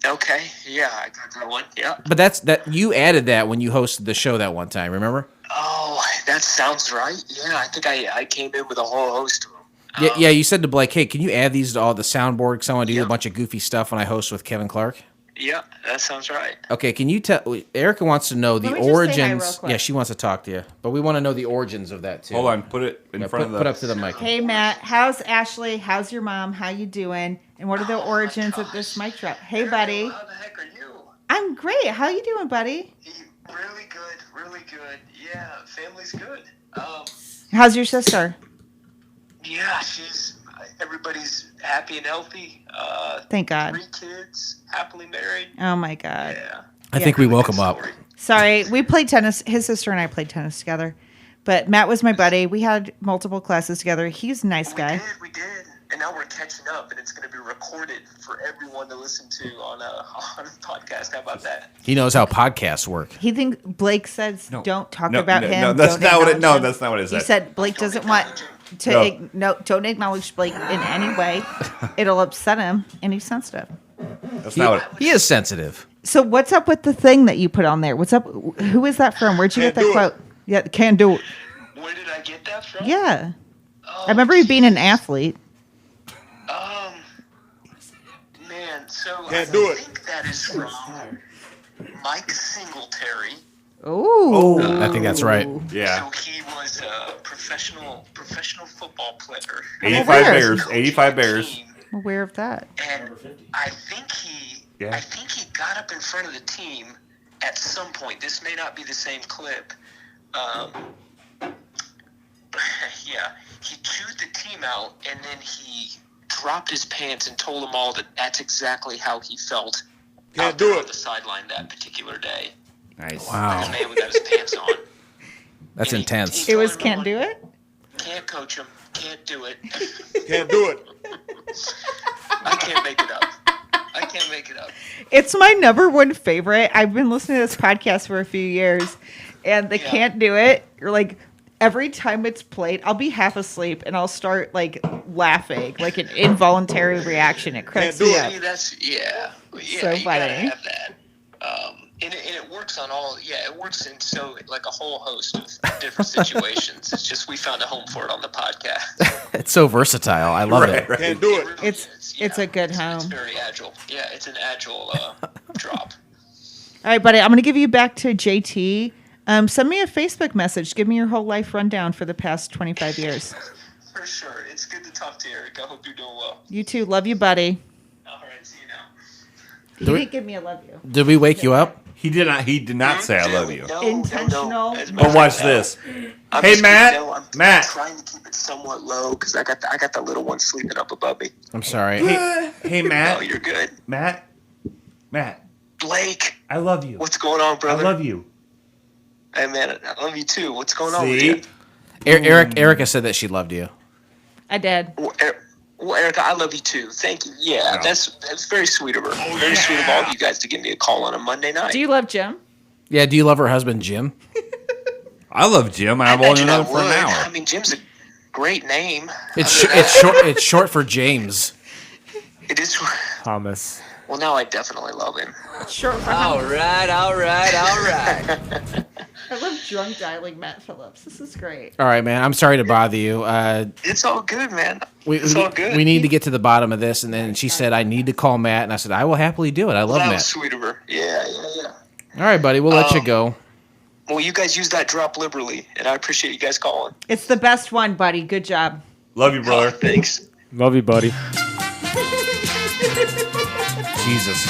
Okay, yeah, I got that one. Yeah. But that you added that when you hosted the show that one time. Remember? Oh, that sounds right. Yeah, I think I came in with a whole host of them. Yeah. You said to Blake, "Hey, can you add these to all the soundboard? Because I want to do Yeah. a bunch of goofy stuff when I host with Kevin Clark." Yeah, that sounds right. Okay, can you tell? Erica wants to know the Let me just say hi origins. real quick. Yeah, she wants to talk to you, but we want to know the origins of that too. Hold on, put it in Yeah, front of the. put up to the mic. Hey, Matt. How's Ashley? How's your mom? How you doing? And what are the origins of this mic drop? Hey, buddy. How the heck are you? I'm great. How you doing, buddy? Really good, really good. Yeah, family's good. How's your sister? Yeah, everybody's happy and healthy. Thank God. 3 kids, happily married. Oh, my God. Yeah. I think we woke him up. Story. Sorry. We played tennis. His sister and I played tennis together. But Matt was my buddy. We had multiple classes together. He's a nice guy. We did. And now we're catching up, and it's going to be recorded for everyone to listen to on a podcast. How about that? He knows how podcasts work. He thinks Blake says don't talk No, about no, him. no, that's don't not what it. acknowledge No, him. that's not what it He said. said Blake doesn't want to don't acknowledge Blake in any way. It'll upset him, and he's sensitive. That's not what. He is sensitive. So what's up with the thing that you put on there? What's up? Who is that from? Where'd you get that quote? Yeah, can do it. Where did I get that from? Yeah, I remember you being an athlete. Man, so I think that is from Mike Singletary. Ooh. I think that's right. Yeah. So he was a professional football player. 85 Where? Bears. 85 Bears. I'm aware of that. And I think he got up in front of the team at some point. This may not be the same clip. Yeah, he chewed the team out, and then he dropped his pants and told them all that that's exactly how he felt out there on the sideline that particular day. Nice. Wow. Like a man without his pants on. That's And intense. he It was told can't do everyone, it. Can't coach him. Can't do it. Can't do it. I can't make it up. I can't make it up. It's my number one favorite. I've been listening to this podcast for a few years, and they Yeah. can't do it. You're like, every time it's played, I'll be half asleep and I'll start like laughing, like an involuntary reaction. It cracks Can't do me it. up. See, that's So you gotta funny. have that. And it works on all. Yeah, it works in like a whole host of different situations. It's just we found a home for it on the podcast. It's so versatile. I love it. Can't do it. really It's- is, it's a good It's home. very agile. Yeah, it's an agile drop. All right, buddy, I'm going to give you back to JT. Send me a Facebook message. Give me your whole life rundown for the past 25 years. For sure. It's good to talk to you, Eric. I hope you're doing well. You too. Love you, buddy. All right, see you now. He didn't give me a love you. Did we wake you up? He did not say I love you. No, Intentional. As a matter But of watch fact, this. I'm Hey, just- Matt. I'm Matt. trying to keep it somewhat low because I got the little one sleeping up above me. I'm sorry. Hey, No, Matt. you're good. Matt. Blake, I love you. what's going on, brother? you. Hey, man, I love you too. What's going on with See? you? Erica said that she loved you. I did. Well, Erica, I love you too. Thank you. Yeah, Yeah. that's very sweet of her. Very sweet of all of you guys to give me a call on a Monday night. Do you love Jim? Yeah, do you love her husband, Jim? I love Jim. I I've only imagine I known him for an would. hour. I mean, Jim's a great name. It's short for James. It is. Thomas. Well, now I definitely love him. Short for All right. I love drunk dialing Matt Phillips. This is great. All right, man. I'm sorry to bother you. It's all good, man. We It's all good. we need to get to the bottom of this. And then she said, I need to call Matt. And I said, I will happily do it. I love That Matt. was sweet of her. Yeah. All right, buddy. We'll let you go. Well, you guys use that drop liberally, and I appreciate you guys calling. It's the best one, buddy. Good job. Love you, brother. Thanks. Love you, buddy. Jesus.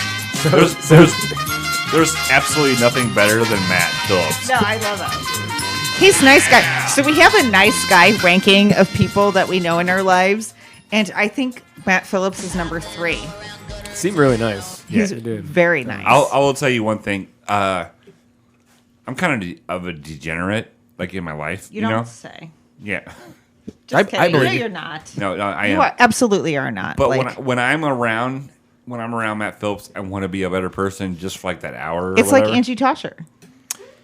There's absolutely nothing better than Matt Phillips. No, I love it. He's a nice guy. So we have a nice guy ranking of people that we know in our lives, and I think Matt Phillips is number 3. Seemed really nice. He's you did. very nice. I will tell you one thing. I'm kind of a degenerate, like in my life. you You, don't know? say. Yeah. Just I kidding. believe no, you. you're not. No, I You am. absolutely are not. But like, when I'm around Matt Phillips, I want to be a better person just for like that hour. Or it's like whatever. Angie Tosher.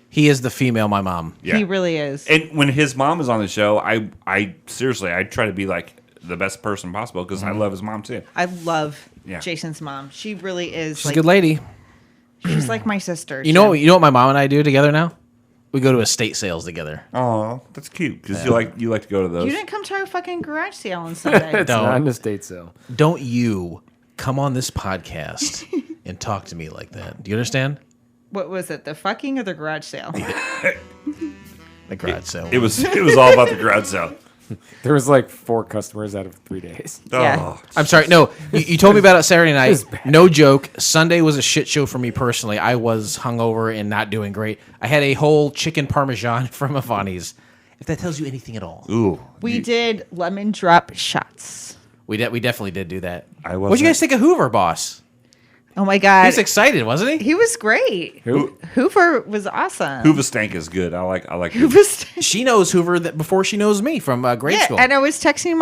He is the female, my mom. Yeah. He really is. And when his mom is on the show, I seriously, I try to be like the best person possible because I love his mom too. I love Yeah. Jason's mom. She really is. She's like, a good lady. She's like my sister. You know what my mom and I do together now? We go to estate sales together. Oh, that's cute because you like to go to those. You didn't come to our fucking garage sale on Sunday. It's not an estate sale. Don't you come on this podcast and talk to me like that. Do you understand? What was it? The fucking or the garage sale? The garage sale. It was all about the garage sale. There was like 4 customers out of 3 days. Yeah. Oh, I'm sorry. No, you told me about it Saturday night. was bad. No joke. Sunday was a shit show for me personally. I was hungover and not doing great. I had a whole chicken parmesan from Avani's. If that tells you anything at all, ooh. We did lemon drop shots. we definitely did do that. I What'd you wasn't- guys think of Hoover, boss? Oh my god, He's excited, wasn't he? he was great. Who? Hoover was awesome. Hoover Stank is good. I like. Hoover. She knows Hoover before she knows me from grade Yeah, school. and I was texting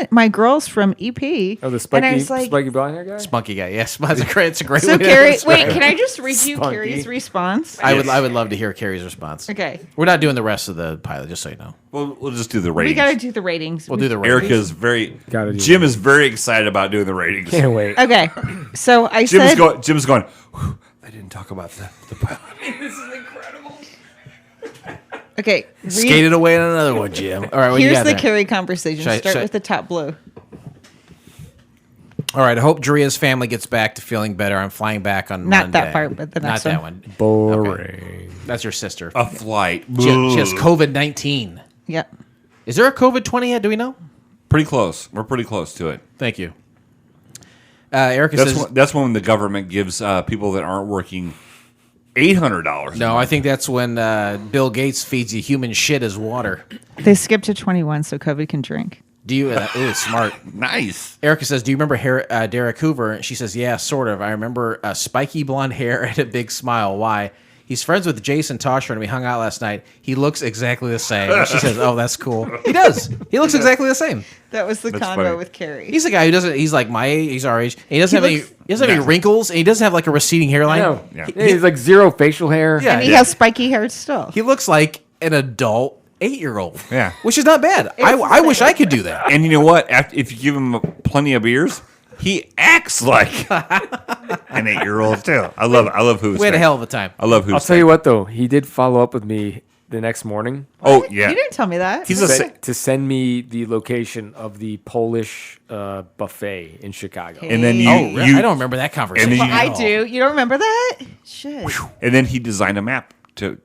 my girls from EP. Oh, the and I spiky, was like, spiky blonde hair guy? Spunky guy. Yes, that's a great. It's a great. so way to Carrie, describe wait, it. can I just read you Spunky. Carrie's response? I would love to hear Carrie's response. Okay, We're not doing the rest of the pilot, just so you know. We'll just do the we ratings. got to do the ratings. We'll do the ratings. Erica's very. Gotta do Jim that. is very excited about doing the ratings. Can't wait. Okay, so I said, Jim's going. "Whew, they didn't talk about the pilot. okay, Skated away on another one, Jim. All right, what you here's got the there? Carrie conversation. Should I- Start should I- with the top blue. All right, I hope Drea's family gets back to feeling better. I'm flying back on Not Monday. that part, but the next Not that one. one. Boring. That's your sister. A flight. She has COVID-19. Yep. Is there a COVID-20 yet? Do we know? Pretty close. We're pretty close to it. Thank you. Erica says, That's when the government gives people that aren't working $800. No, I think that's when Bill Gates feeds you human shit as water. They skipped to 21 so COVID can drink. Do you? Ooh, smart. Nice. Erica says, "Do you remember Derek Hoover?" And she says, "Yeah, sort of. I remember spiky blonde hair and a big smile. Why? He's friends with Jason Tosher, and we hung out last night. He looks exactly the same." And she says, "Oh, that's cool. He does. He looks exactly the same. That was the That's convo funny. with Carrie. He's a guy who doesn't. He's like my age. He's our age. And he doesn't He have any wrinkles, and he doesn't have like a receding hairline. No. Yeah. He's like zero facial hair. Yeah. and he has spiky hair still. He looks like an adult 8-year-old. Yeah. Which is not bad. I wish I could do that. And you know what? If you give him plenty of beers, he acts like an 8-year-old too. I love Who's. We had a hell of a time. I love Who's. I'll tell you what, though. He did follow up with me the next morning Oh yeah. You didn't tell me that. He's a to send me the location of the Polish buffet in Chicago. and then you, Oh, really? you I don't remember that conversation. and then Well, you- I do. You don't remember that? Shit. and then he designed a map for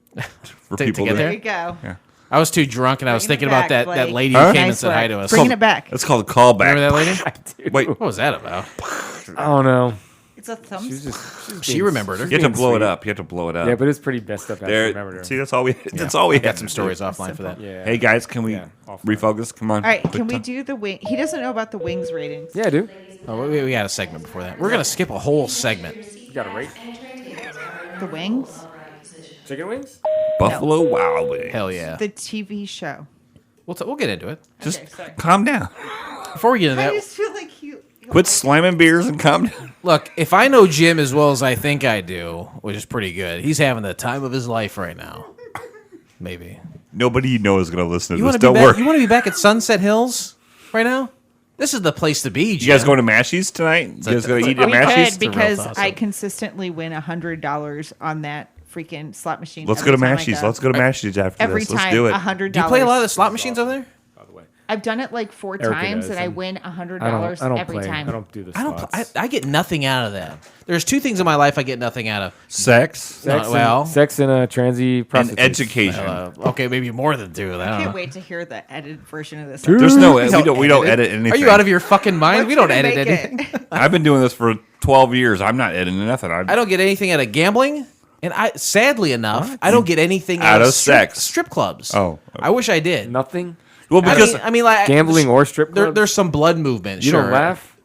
To people get to there? There you go. Yeah. I was too drunk, and I was Bringing thinking it about back, that Blake. lady who came and Nice said hi work. to us. Bringing it back. That's called a callback. Remember that lady? Wait, What was that about? Oh, no. It's a thumbs. She remembered her. you have to blow it up. You have to blow it up. Yeah, but it's pretty messed up. I remember there. her. See, that's all we. That's all we Got had. some stories offline for that. Yeah. Hey guys, can we Yeah, offline. refocus? Come on. All right, can we do the wing? He doesn't know about the wings ratings. Yeah, dude. Oh, we got a segment before that. We're gonna skip a whole segment. You got a rate? The wings? Chicken wings? Buffalo Wild Wings. Hell yeah. The TV show. We'll get into it. Just Okay, sorry. calm down. Before we get into I that, just feel like you. Quit slamming beers and calm down. look, if I know Jim as well as I think I do, which is pretty good, he's having the time of his life right now. Maybe. Nobody you know is going to listen to You this. want to Don't be worry. back? You want to be back at Sunset Hills right now? This is the place to be. Jim. You guys going to Mashies tonight? You guys going to eat at We Mashies? could because awesome. I consistently win $100 on that freaking slot machine. Let's go every to time I Mashies. go. Let's go to Mashies after Every this. time Let's do it. $100. Do you play a lot of the slot machines over there? By the way. I've done it like 4 Erica times, does, and I and win $100 I don't every play. time. I don't do the I don't. slots. I get nothing out of that. There's 2 things in my life I get nothing out of. Sex Sex, well- and, sex and a transy and prostitute. education. Okay, maybe more than 2. I I don't can't know. wait to hear the edited version of this. There's no. don't We don't edit edit anything. Are you out of your fucking mind? We don't We're gonna edit make anything. it. I've been doing this for 12 years. I'm not editing nothing. I don't get anything out of gambling, and sadly enough, I don't get anything Out out of sex. strip clubs. Oh. I wish I did. Nothing. Well, because I mean, like Gambling or strip clubs? There's some blood movement. You sure. don't laugh?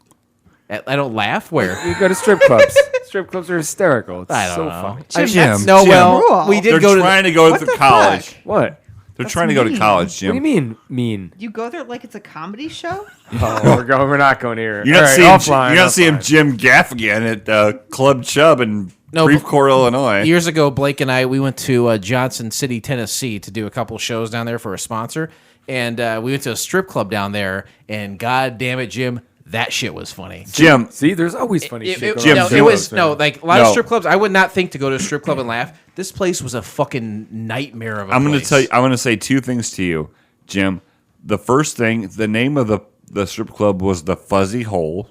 I don't laugh. Where? You go to strip clubs. Strip clubs are hysterical. It's I don't so know. funny. Jim, No, Jim, well, Cool. we did they're go to. trying to go What to the college. fuck? What? They're trying to go to mean. college, What Jim. do you mean mean? You go there like it's a comedy show? Oh, we're not going here. You're not All right, seeing. offline, You're not seeing offline. Jim Gaffigan at Club Chubb in No, Shreveport, Illinois. Years ago, Blake and I we went to Johnson City, Tennessee, to do a couple shows down there for a sponsor, and we went to a strip club down there. And God damn it, Jim, that shit was funny. Jim, See, there's always funny It, shit. it- going Jim, on. no, Jim it was was, no man. like a lot of No. strip clubs. I would not think to go to a strip club and laugh. This place was a fucking nightmare of a I'm going to place. tell you. I'm going to say 2 things to you, Jim. The first thing, the name of the strip club was the Fuzzy Hole.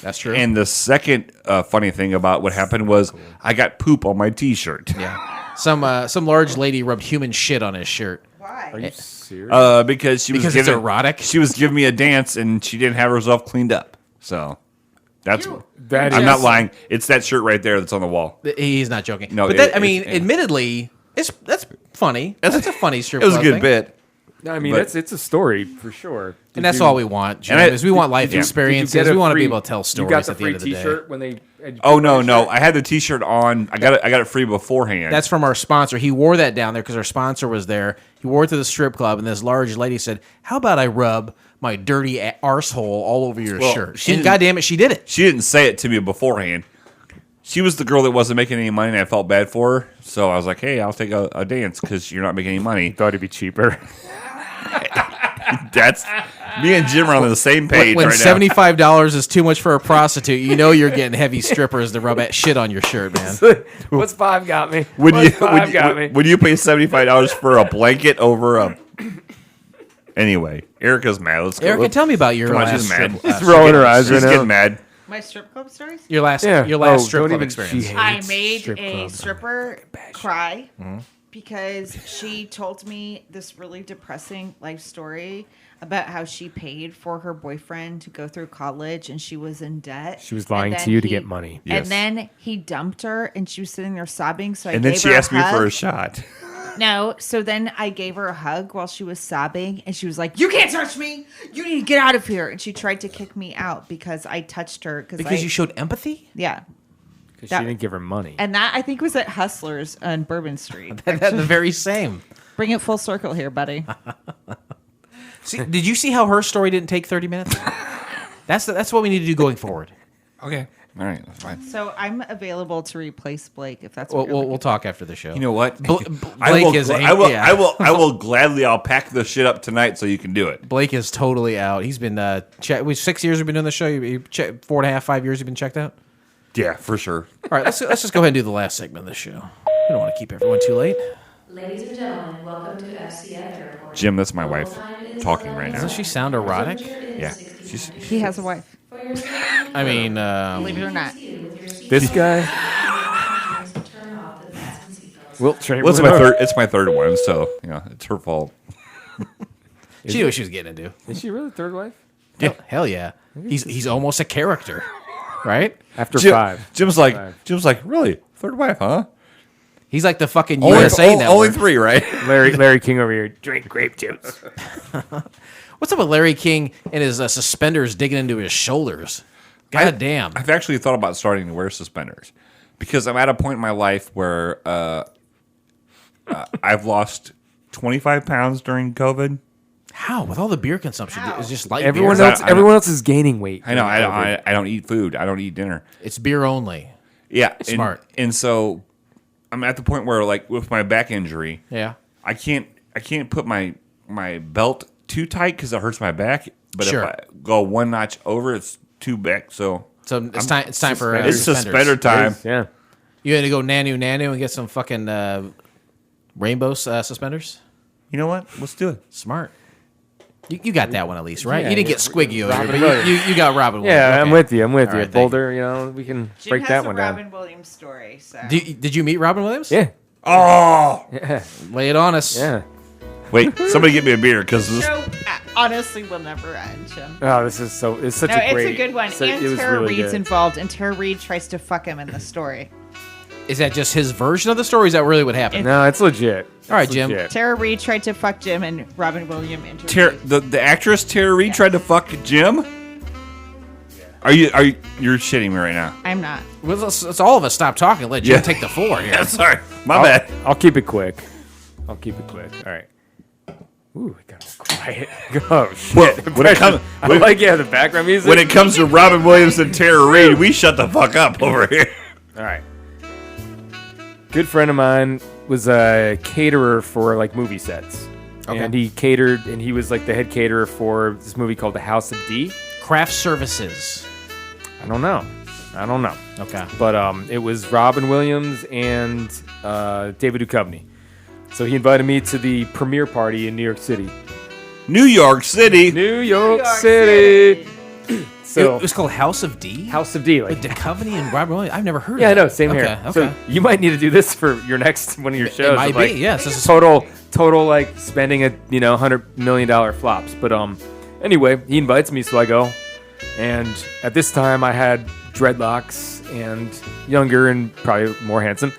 That's true. And the second funny thing about what happened was I got poop on my T-shirt. yeah, some large lady rubbed human shit on his shirt. Why? Are you serious? Because she was Because it's giving, erotic? She was giving me a dance and she didn't have herself cleaned up. So that's That I'm is- not lying. It's that shirt right there that's on the wall. He's not joking. No, but it- I mean, it- admittedly, that's funny. That's a funny strip It was a club good thing. bit. I mean, But- it's a story for sure. And that's all we want, Jim, And I- is we want life Did you- did you experiences. We want to be able to tell You got stories the at the free end of the day. T-shirt when they. Oh no! I had the T-shirt on. I got it for free beforehand. That's from our sponsor. He wore that down there because our sponsor was there. He wore it to the strip club, and this large lady said, "How about I rub my dirty arsehole all over your Well, shirt?" she And didn't- God damn it, she did it. She didn't say it to me beforehand. She was the girl that wasn't making any money, and I felt bad for her. So I was like, "Hey, I'll take a dance because you're not making any money." Thought it'd be cheaper. That's me and Jim are on the same page When right now. $75 is too much for a prostitute, you know you're getting heavy strippers to rub that shit on your shirt, man. What's 5 got me? Would you, What's 5 got me? would you pay $75 for a blanket over a? Anyway, Erica's mad. Let's go. Erica, tell me about your Come on, last she's mad. strip, She's rolling her eyes She's right now. getting mad. My strip club stories? your last Yeah. strip don't club even- experience. she I hates made strip a clubs. stripper cry because she told me this really depressing life story about how she paid for her boyfriend to go through college and she was in debt. She was lying to you to get money. And then he dumped her and she was sitting there sobbing. So and then she asked me for a shot. No, so then I gave her a hug while she was sobbing, and she was like, "You can't touch me! You need to get out of here!" And she tried to kick me out because I touched her. Because you showed empathy? Yeah. Because she didn't give her money. And that, I think, was at Hustlers on Bourbon Street. They're the very same. Bring it full circle here, buddy. See, did you see how her story didn't take 30 minutes? That's what we need to do going forward. Okay. All right, that's fine. So I'm available to replace Blake if that's We'll, what you're we'll talk after the show. You know what? Blake is I will gladly. I'll pack the shit up tonight so you can do it. Blake is totally out. He's been 6 years we've been doing the show. You 4.5, 5 years you've been checked out. Yeah, for sure. All right, let's just go ahead and do the last segment of the show. We don't want to keep everyone too late. Ladies and gentlemen, welcome to FCF Airport. Jim, that's my wife talking right now. Doesn't she sound erotic? Yeah, He has a wife. I mean, Believe it or not. This guy. Well, it's my third. It's my third one, so it's her fault. she knew what she was getting into. Is she really third wife? Yeah, hell yeah. He's almost a character, right? After 5. Jim's like, really? Third wife, huh? He's like the fucking USA network. Only 3, right? Larry King over here. Drink grape juice. What's up with Larry King and his suspenders digging into his shoulders? God damn. I've actually thought about starting to wear suspenders because I'm at a point in my life where I've lost 25 pounds during COVID. How? With all the beer consumption, it's just like everyone beer. else is gaining weight. I know. I don't eat food. I don't eat dinner. It's beer only. Yeah, Smart. And so I'm at the point where, like, with my back injury, Yeah. I can't put my belt too tight because it hurts my back. But Sure. if I go one notch over, it's too back. So it's time for it's suspenders. suspender time. Yeah. You had to go nanu and get some fucking rainbow suspenders? You know what? Let's do it. Smart. You got that one at least, right? Yeah, you didn't yeah. get Squiggy over Robin here, but Williams. you got Robin Williams. Yeah, Okay. I'm with you. All right, thank Boulder, we can Jim break has that a one down. Robin Williams story. So. Did you meet Robin Williams? Yeah. Oh, Yeah. Lay it on us. Yeah. wait! Somebody get me a beer because So, honestly, will never end, Jim. Oh, it's such No, a great. it's a good one. So, And it was Tara really Reid's good. involved, and Tara Reid tries to fuck him in the story. Is that just his version of the story? Or is that really what happened? No, it's legit. All right, It's Jim. legit. Tara Reid tried to fuck Jim, and Robin Williams interviewed. the actress Tara Reid tried to fuck Jim. Are you you're shitting me right now? I'm not. Well, let's all of us stop talking and let Jim Yeah. take the floor here. Yeah, sorry, my bad. I'll keep it quick. All right. Ooh, it got quiet. Oh shit! When it comes the background music. when it comes to Robin Williams and Tara Reid, we shut the fuck up over here. All right. Good friend of mine was a caterer for like movie sets. Okay. And he catered, and he was like the head caterer for this movie called The House of D. Craft services. I don't know. Okay. But it was Robin Williams and David Duchovny. So he invited me to the premiere party in New York City. New York City. New York City. So It was called House of D? House of D, With like Duchovny and Robert Williams? I've never heard yeah, I of know, that. same Okay, here. okay. So you might need to do this for your next one of your shows. It might of, like, be, yes. This is total like spending $100 million flops. But anyway, he invites me, so I go. And at this time, I had dreadlocks and younger and probably more handsome.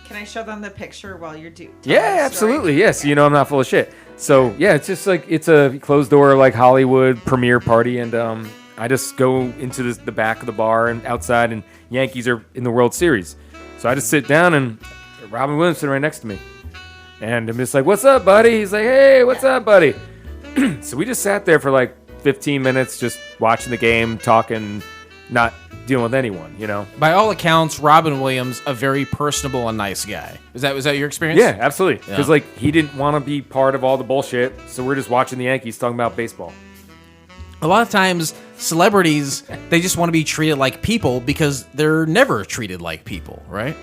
Can I show them the picture while you're doing? Yeah, absolutely. Yes, I'm not full of shit. So yeah, it's just like it's a closed door like Hollywood premiere party, and I just go into the back of the bar and outside, and Yankees are in the World Series. So I just sit down, and Robin Williams sitting right next to me, and I'm just like, "What's up, buddy?" He's like, "Hey, what's up, buddy?" So we just sat there for like 15 minutes, just watching the game, talking, not dealing with anyone, By all accounts, Robin Williams, a very personable and nice guy. Was that your experience? Yeah, absolutely. Because Yeah. like he didn't want to be part of all the bullshit, so we're just watching the Yankees talking about baseball. A lot of times, celebrities, they just want to be treated like people because they're never treated like people, right?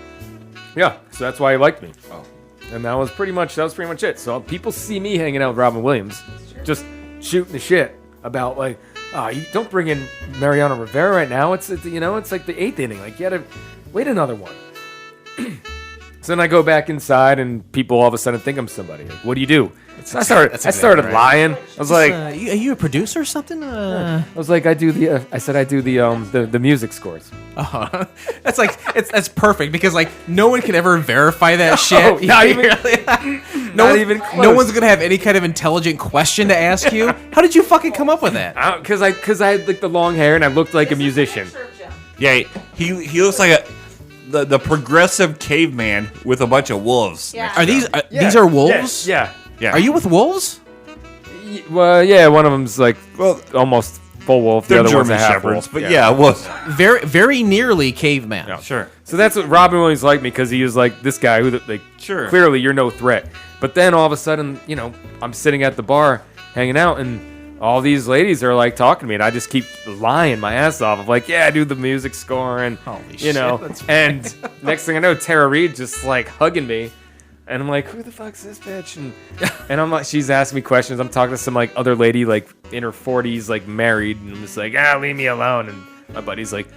Yeah, so that's why he liked me. Oh. And that was pretty much it. So people see me hanging out with Robin Williams, just shooting the shit about like, you don't bring in Mariano Rivera right now. It's like the 8th inning. Like you got to wait another one. So So then I go back inside, and people all of a sudden think I'm somebody. Like, what do you do? I started exactly right. lying. I was like, are you a producer or something? I was like, I do the music scores. Oh, that's perfect because like no one can ever verify that shit. not even close. No one's gonna have any kind of intelligent question to ask you. How did you fucking come up with that? Because I had like the long hair and I looked like a musician. Yeah, he looks like the progressive caveman with a bunch of wolves. Yeah. Are these these are wolves? Yeah. Yeah. Are you with wolves? Well, yeah. One of them's like almost full wolf. The They're other one's a German half shepherds, wolf. but yeah, wolves. Very very nearly caveman. Yeah. Sure. So that's what Robin Williams liked me because he was like this guy who like Sure. clearly you're no threat. But then all of a sudden, I'm sitting at the bar hanging out and all these ladies are like talking to me and I just keep lying my ass off of like, yeah, I do the music score and Holy shit, that's and next thing I know, Tara Reid just like hugging me. And I'm like, who the fuck's this bitch? And I'm like, she's asking me questions. I'm talking to some like other lady, like in her 40s, like married. And I'm just like, leave me alone. And my buddy's like,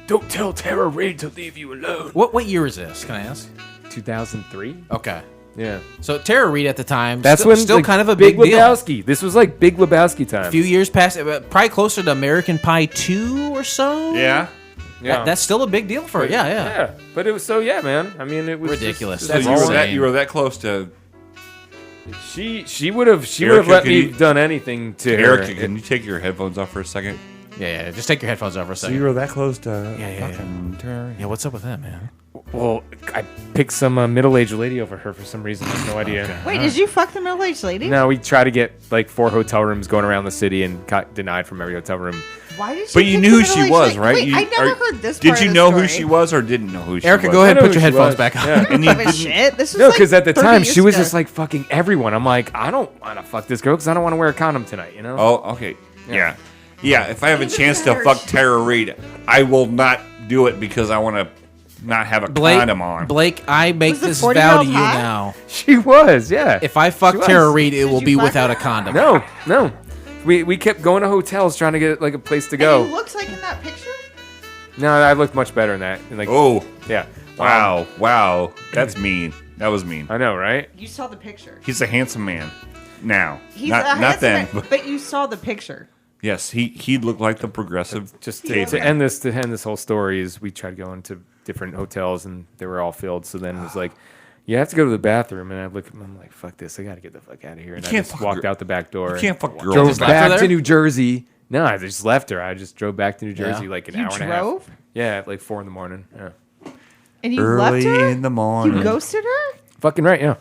don't tell Tara Reid to leave you alone. What year is this? Can I ask? 2003? Okay. Yeah. So Tara Reid at the time, That's still like, kind of a big deal. Lebowski. This was like Big Lebowski time. A few years past, probably closer to American Pie 2 or so. Yeah. Yeah. That's still a big deal for her. Yeah. Yeah. But it was man. I mean, it was Ridiculous. Just, That's So insane. you were that close to she would have Erica, let can me you- done anything to Erica. her. Can you take your headphones off for a second? Yeah. Just take your headphones off for a second. were that close to Yeah, what's up with that, man? Well, I picked some middle-aged lady over her for some reason. I have no idea. Wait, did you fuck the middle-aged lady? No, we tried to get like 4 hotel rooms going around the city and got denied from every hotel room. Why did you? But you pick knew the who she middle-aged was, lady? right? Wait, You- I never are- heard this. Did part you of the know story. who she was or didn't know who she Erica, was? go ahead and I know put your who she headphones was. back on. Yeah. And you Give a didn't, shit. This was No, like because at the 30 time years she was ago. just like fucking everyone. I'm like, I don't want to fuck this girl because I don't want to wear a condom tonight. Oh, okay. Yeah. If I have a chance to fuck Tara Reid, I will not do it because I want to not have a condom on. Blake, I make Was the this vow 40-year-old to you hot? now. She was, yeah. If I fuck was. Tara Reid, it will you be fuck without her? a condom. No. We kept going to hotels trying to get like a place to And go. he looks like in that picture. No, I looked much better than that. And like, Oh, yeah. wow. That's mean. That was mean. I know, right? You saw the picture. He's a handsome man now. He's not a handsome then. man, but you saw the picture. Yes, he looked like the progressive. Just Yeah. to end this whole story is we tried going to different hotels and they were all filled. So then it was like, you have to go to the bathroom. And I look at him, I'm like, fuck this. I got to get the fuck out of here. And I can't just fuck walked gir- out the back door. You can't fuck girls. Drove Just left her back there? to New Jersey. No, I just left her. I just drove back to New Jersey Yeah. like an You hour and a half. drove? Yeah, at like 4 a.m. Yeah. And you left Early her? in the morning. You ghosted her? Fucking right, yeah.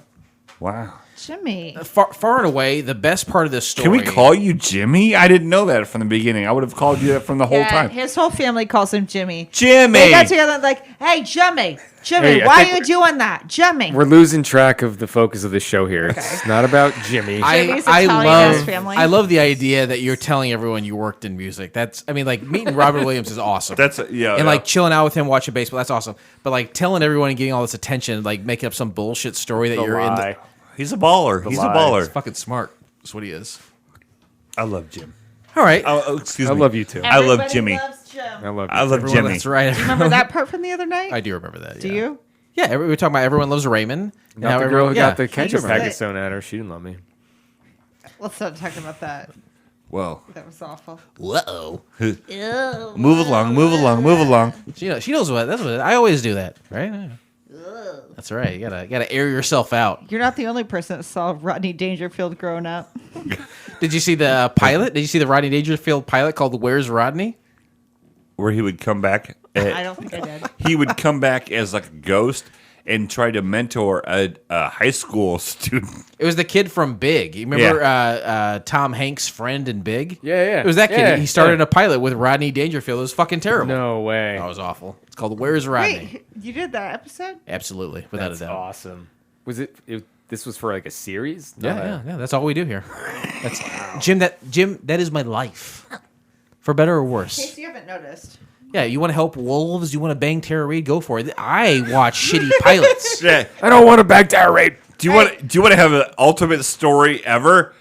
Wow. Jimmy. Far and away, the best part of this story. Can we call you Jimmy? I didn't know that from the beginning. I would have called you that from the whole time. His whole family calls him Jimmy. Jimmy. They got together and like, hey, Jimmy, Hey, I why think are you doing that? Jimmy. We're losing track of the focus of the show here. It's not about Jimmy. Jimmy's Italian-ass family. I love the idea that you're telling everyone you worked in music. That's, I mean, like meeting Robert Williams is awesome. Yeah. And like chilling out with him, watching baseball, that's awesome. But like telling everyone and getting all this attention, like making up some bullshit story that The you're in. lie. he's a baller. He's a lie. baller. He's fucking smart. That's what he is. I love Jim. All right. Oh, excuse I me. love you too. I love Everybody Jimmy. loves Jim. I love you. I love Everyone, Jimmy. that's right. Remember that part from the other night? I do remember that. Do yeah. you? Yeah, we were talking about Everyone Loves Raymond. and how Not the everyone- girl who got the yeah. ketchup He's packet lit. sewn at her. She didn't love me. Let's stop talking about that. Well, That was awful. Whoa. move along. She knows what. That's what. I always do that, right? Yeah. That's right. You gotta air yourself out. You're not the only person that saw Rodney Dangerfield growing up. Did you see the pilot? Did you see the Rodney Dangerfield pilot called "Where's Rodney"? Where he would come back. I don't think I did. He would come back as like a ghost and try to mentor a high school student. It was the kid from Big. You remember Tom Hanks' friend in Big? Yeah. It was that kid. Yeah, He started yeah. a pilot with Rodney Dangerfield. It was fucking terrible. No way. That was awful. It's called "Where's Rodney." Wait, you did that episode? Absolutely, without That's a doubt. awesome. Was it? This was for like a series? Yeah. That's all we do here. That's Jim. That is my life, for better or In worse. case you haven't noticed. Yeah, you want to help wolves? You want to bang Tara Reid? Go for it. I watch shitty pilots. Yeah. I don't want to back Tara Reid. Do you want to have an ultimate story ever?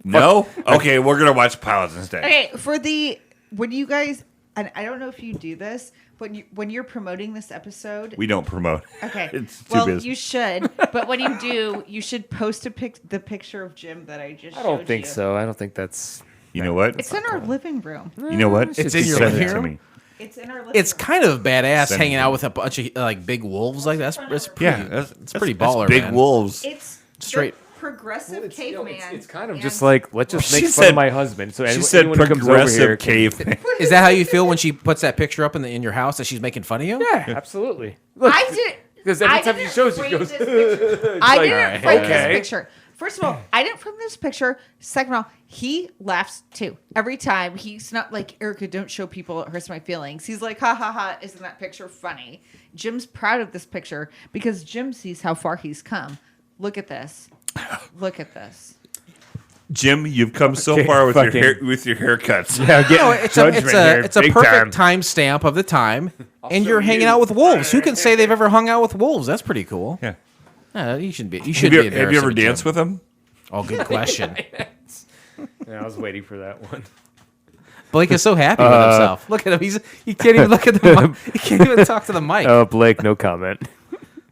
No. Okay, we're gonna watch pilots instead. Okay, when you guys and I don't know if you do this, but when you're promoting this episode, We don't promote. okay, It's too well, busy. you should, but when you do, you should post the picture of Jim that I just I showed don't think you. so. I don't think that's. You know what? It's in our living room. You know what? It's in your Send living it to room? me. It's in our living It's room. kind of badass Send hanging me. out with a bunch of like big wolves like that. That's pretty. Yeah, it's pretty baller, big man. wolves. It's Straight- the progressive caveman. It's kind of and- just like, let's just She make fun said- of my husband. So She anyone, said anyone who comes over here progressive can- caveman. Is that how you feel when she puts that picture up in your house that she's making fun of you? Yeah, absolutely. Look, I did. because every I time she didn't shows, she frame goes. this picture. I like, didn't frame okay. this picture. First of all, I didn't frame this picture. Second of all, he laughs too every time. He's not like, Erica, don't show people, it hurts my feelings. He's like, ha ha ha, isn't that picture funny? Jim's proud of this picture because Jim sees how far he's come. Look at this. Look at this. Jim, you've come so Okay, far with fucking- your haircuts. Yeah, getting No, it's judgment here, a big perfect time. timestamp of the time, and show you're hanging you. out with wolves. Who can say they've ever hung out with wolves? That's pretty cool. Yeah. You should be. You Have should you, be. have you ever embarrassed of danced Jim. with him? Oh, good question. Yeah, I was waiting for that one. Blake is so happy with himself. Look at him. He can't even look at the mic. He can't even talk to the mic. Oh, Blake, no comment.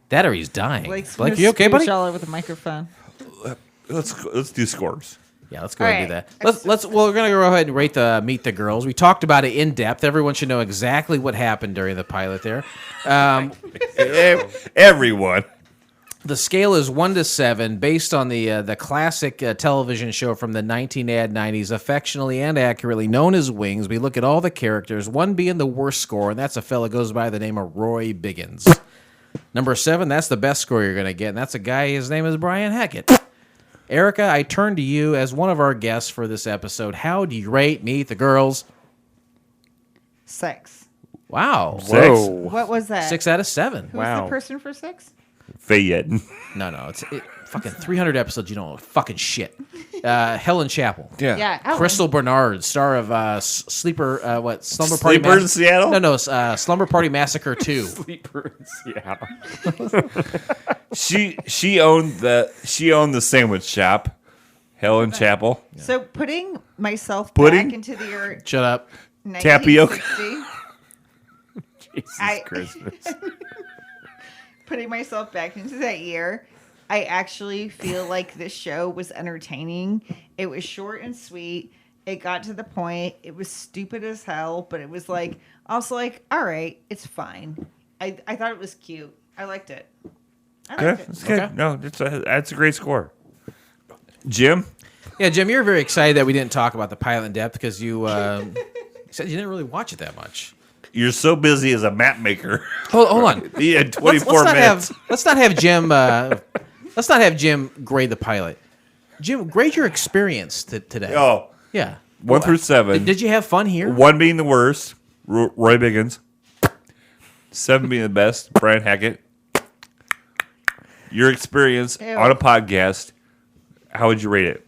That or he's dying. Blake's Blake, gonna you okay, buddy? scooch all over the microphone. Let's do scores. Yeah, let's go ahead and do All that. right. Let's. Well, we're gonna go ahead and rate the Meet the Girls. We talked about it in depth. Everyone should know exactly what happened during the pilot there. Everyone. The scale is 1 to 7, based on the classic television show from the 1990s, affectionately and accurately known as Wings. We look at all the characters, 1 being the worst score, and that's a fella goes by the name of Roy Biggins. Number 7, that's the best score you're going to get, and that's a guy, his name is Brian Hackett. Erica, I turn to you as one of our guests for this episode. How do you rate Meet the Girls? 6. Wow. Whoa. What was that? 6 out of 7. Who's Wow. the person for 6? Fayette. No, it's fucking 300 episodes. You don't know fucking shit. Helen Chapel. Yeah. Ellen. Crystal Bernard, star of Slumber Party Sleeper in Seattle? No, Slumber Party Massacre 2. Sleeper in Seattle. She owned the sandwich shop, Helen Chapel. So putting myself Pudding? back into the year Shut up. Tapioca. 1960, Jesus Christmas. putting myself back into that year, I actually feel like this show was entertaining. It was short and sweet. It got to the point. It was stupid as hell, but it was like also like, all right, it's fine. I thought it was cute. I liked it. I Good. liked it. That's good. Okay. No, that's a great score. Jim? Yeah, Jim, you're very excited that we didn't talk about the pilot in depth because you said you didn't really watch it that much. You're so busy as a map maker. Hold on. He had 24 minutes. Let's not have Jim. Let's not have Jim grade the pilot. Jim, grade your experience today. Oh, Yeah. 1 through 7. Did you have fun here? 1 being the worst, Roy Biggins. 7 being the best, Brian Hackett. Your experience Ew. on a podcast, how would you rate it?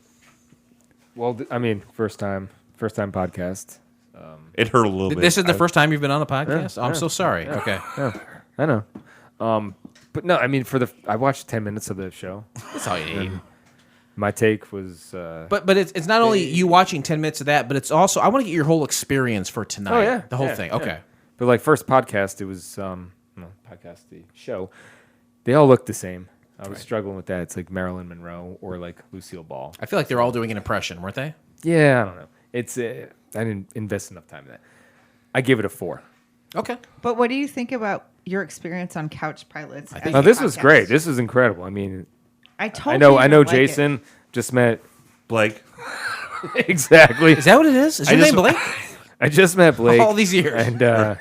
Well, I mean, first time podcast. It hurt a little bit. This is the first time you've been on a podcast? I'm yeah. so sorry. Okay. Yeah, I know. But no, I mean, I watched 10 minutes of the show. That's all you need. My take was. But it's not only you watching 10 minutes of that, but it's also, I want to get your whole experience for tonight. Oh yeah, The whole yeah, thing. yeah. Okay. But like first podcast, it was the show. They all looked the same. I was struggling with that. It's like Marilyn Monroe or like Lucille Ball. I feel like they're all doing an impression, weren't they? Yeah, I don't know. It's I didn't invest enough time in that. I give it a 4. Okay. But what do you think about your experience on Couch Pilots? as No, a this was podcast? great. This was incredible. I mean, I told I know you like it. Jason just met Blake. exactly. Is that what it is? Is your just- name Blake? I just met Blake All these years. and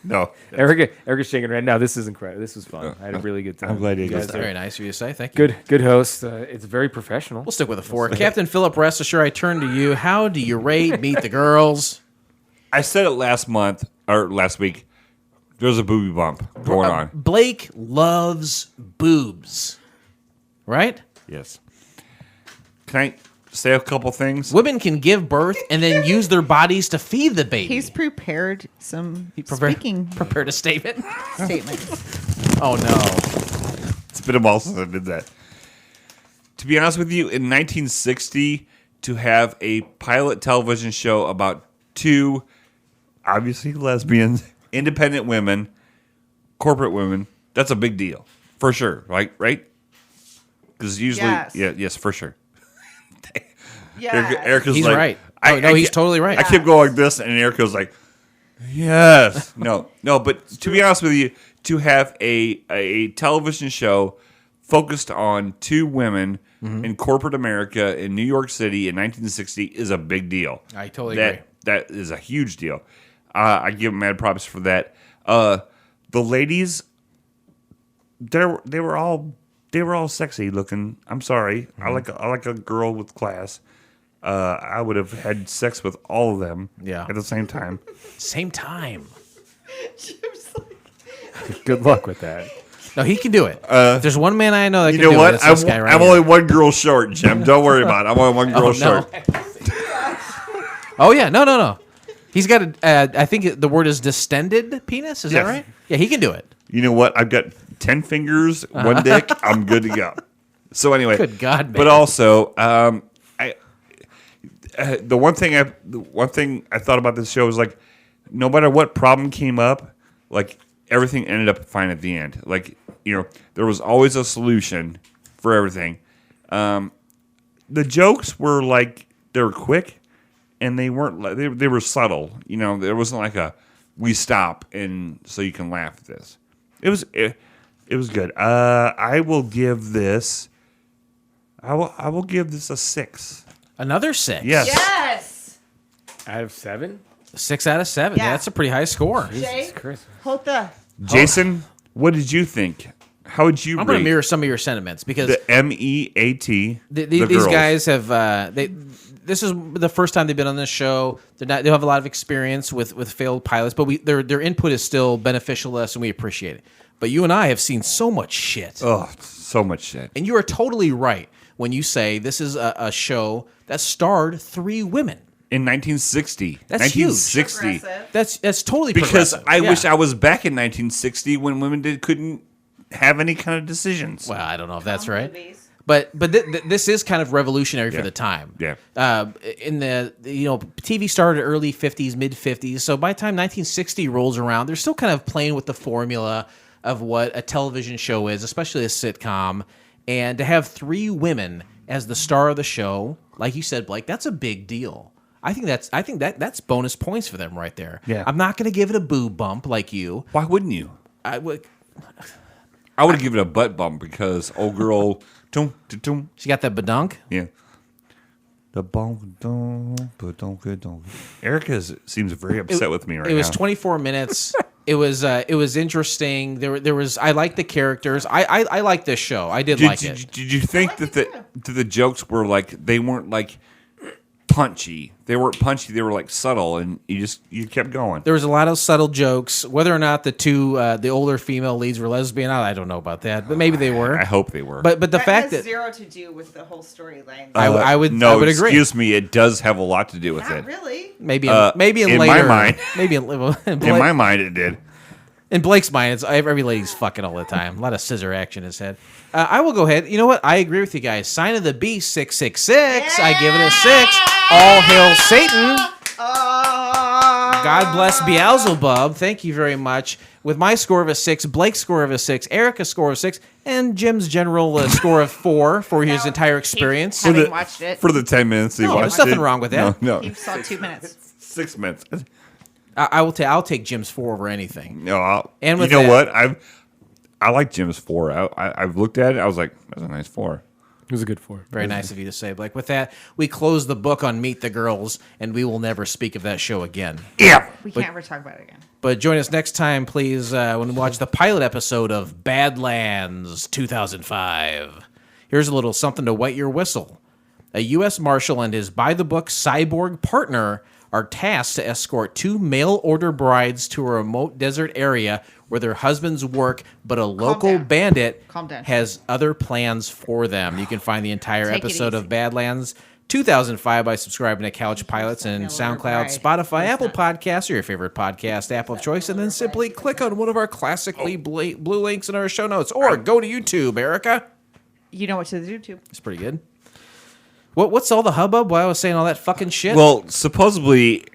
No. Erica's shaking her head. No, this is incredible. This was fun. I had a really good time. I'm glad you guys guys are Very nice of you to say. Thank you. good host. It's very professional. We'll stick with a 4. Captain Philip, rest assured, I turn to you. How do you rate Meet the Girls? I said it last week. There's a booby bump going on. Blake loves boobs. Right? Yes. Can I say a couple things? Women can give birth and then use their bodies to feed the baby. He's prepared some prepared speaking a statement. statements. Oh, no. It's been a while since I did that. To be honest with you, in 1960, to have a pilot television show about 2 obviously lesbians, independent women, corporate women. That's a big deal for sure. Right? Because usually, yes, for sure. Yeah. Erica's He's like, right. He's totally right. I kept going like this, and Erica was like, "Yes, no." But to be honest with you, to have a television show focused on two women in corporate America in New York City in 1960 is a big deal. I totally agree. That is a huge deal. I give them mad props for that. The ladies, they were all sexy looking. I'm sorry, I like a girl with class. I would have had sex with all of them at the same time. Same time. Good luck with that. No, he can do it. If there's one man I know that You can know do what? it, it's this guy right I'm here. only one girl short, Jim. Don't worry about it. I'm only one girl short. Oh, yeah. No. He's got I think the word is distended penis. Is that Yes. right? Yeah, he can do it. You know what? I've got 10 fingers, one dick. I'm good to go. So anyway, Good God, man. But also, the one thing I thought about this show was like, no matter what problem came up, like everything ended up fine at the end. Like, there was always a solution for everything. The jokes were like they were quick, and they weren't like they were subtle. There wasn't like we stop and so you can laugh at this. It was good. I will give this a 6. Another 6. Yes. Out of 7? 6 out of 7. Yeah, Yeah. that's a pretty high score. Jay, Christmas. hold the. Jason, what did you think? How would you I'm going to rate mirror some of your sentiments because the MEAT? these girls? guys have this is the first time they've been on this show. They have a lot of experience with failed pilots, but their input is still beneficial to us, and we appreciate it. But you and I have seen so much shit. Oh, so much shit. And you are totally right when you say this is a show that starred 3 women. In 1960. That's huge. 1960. That's totally Because progressive. I Yeah. wish I was back in 1960 when women couldn't have any kind of decisions. Well, I don't know if that's right. But this is kind of revolutionary for the time. Yeah. In the TV started early 50s, mid 50s. So by the time 1960 rolls around, they're still kind of playing with the formula of what a television show is, especially a sitcom. And to have 3 women as the star of the show, like you said, Blake, that's a big deal. I think that's bonus points for them right there. Yeah. I'm not going to give it a boob bump like you. Why wouldn't you? I would. I would give it a butt bump because old girl, She got that badunk. yeah. The bump, don't. Erica seems very upset with me right now. It was 24 minutes. It was interesting. There was I like the characters. I like this show. I did like it. Did you think that the jokes were like they weren't like punchy? They weren't punchy. They were like subtle, and you kept going. There was a lot of subtle jokes. Whether or not the older female leads were lesbian, I don't know about that, but maybe they were. I hope they were. But the That fact has that zero to do with the whole storyline. I would agree. Excuse me, it does have a lot to do with Not it. really. maybe in in my later mind. maybe in In my mind, it did. In Blake's mind, it's every lady's fucking all the time. A lot of scissor action in his head. I will go ahead. You know what? I agree with you guys. Sign of the Beast 666. I give it a 6. All hail Satan. God bless Beelzebub. Thank you very much. With my score of a 6, Blake's score of a 6, Erica's score of 6, and Jim's general score of 4 for his entire experience. Having watched it, For the 10 minutes he No, watched there's nothing it. wrong with that. No. you saw 2 minutes. 6 minutes. I'll take Jim's 4 over anything. No, And you with know that- what? I like Jim's 4. I've looked at it. I was like, that's a nice 4. It was a good 4. Very nice of you to say, Blake. With that, we close the book on Meet the Girls, and we will never speak of that show again. Yeah. We can't ever talk about it again. But join us next time, please, when we watch the pilot episode of Badlands 2005. Here's a little something to wet your whistle. A U.S. Marshal and his by-the-book cyborg partner are tasked to escort 2 mail-order brides to a remote desert area where their husbands work, but a local down. bandit Calm down. has other plans for them. You can find the entire Take it episode easy. of Badlands 2005 by subscribing to Couch Pilots and Mail-order SoundCloud, bride. Spotify, Who's Apple that? Podcasts, or your favorite podcast app of choice, and then simply click on one of our classically blue links in our show notes, or go to YouTube, Erica. You know what to do too. It's pretty good. What's all the hubbub while I was saying all that fucking shit? Well, supposedly,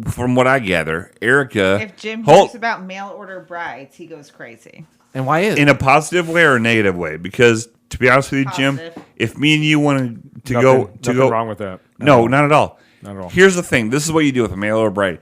from what I gather, Erica. If Jim hears about mail order brides, he goes crazy. And why is in a positive way or a negative way? Because to be honest with you, Jim, if me and you wanted to go, nothing wrong with that. No, not at all. Not at all. Here's the thing. This is what you do with a mail order bride.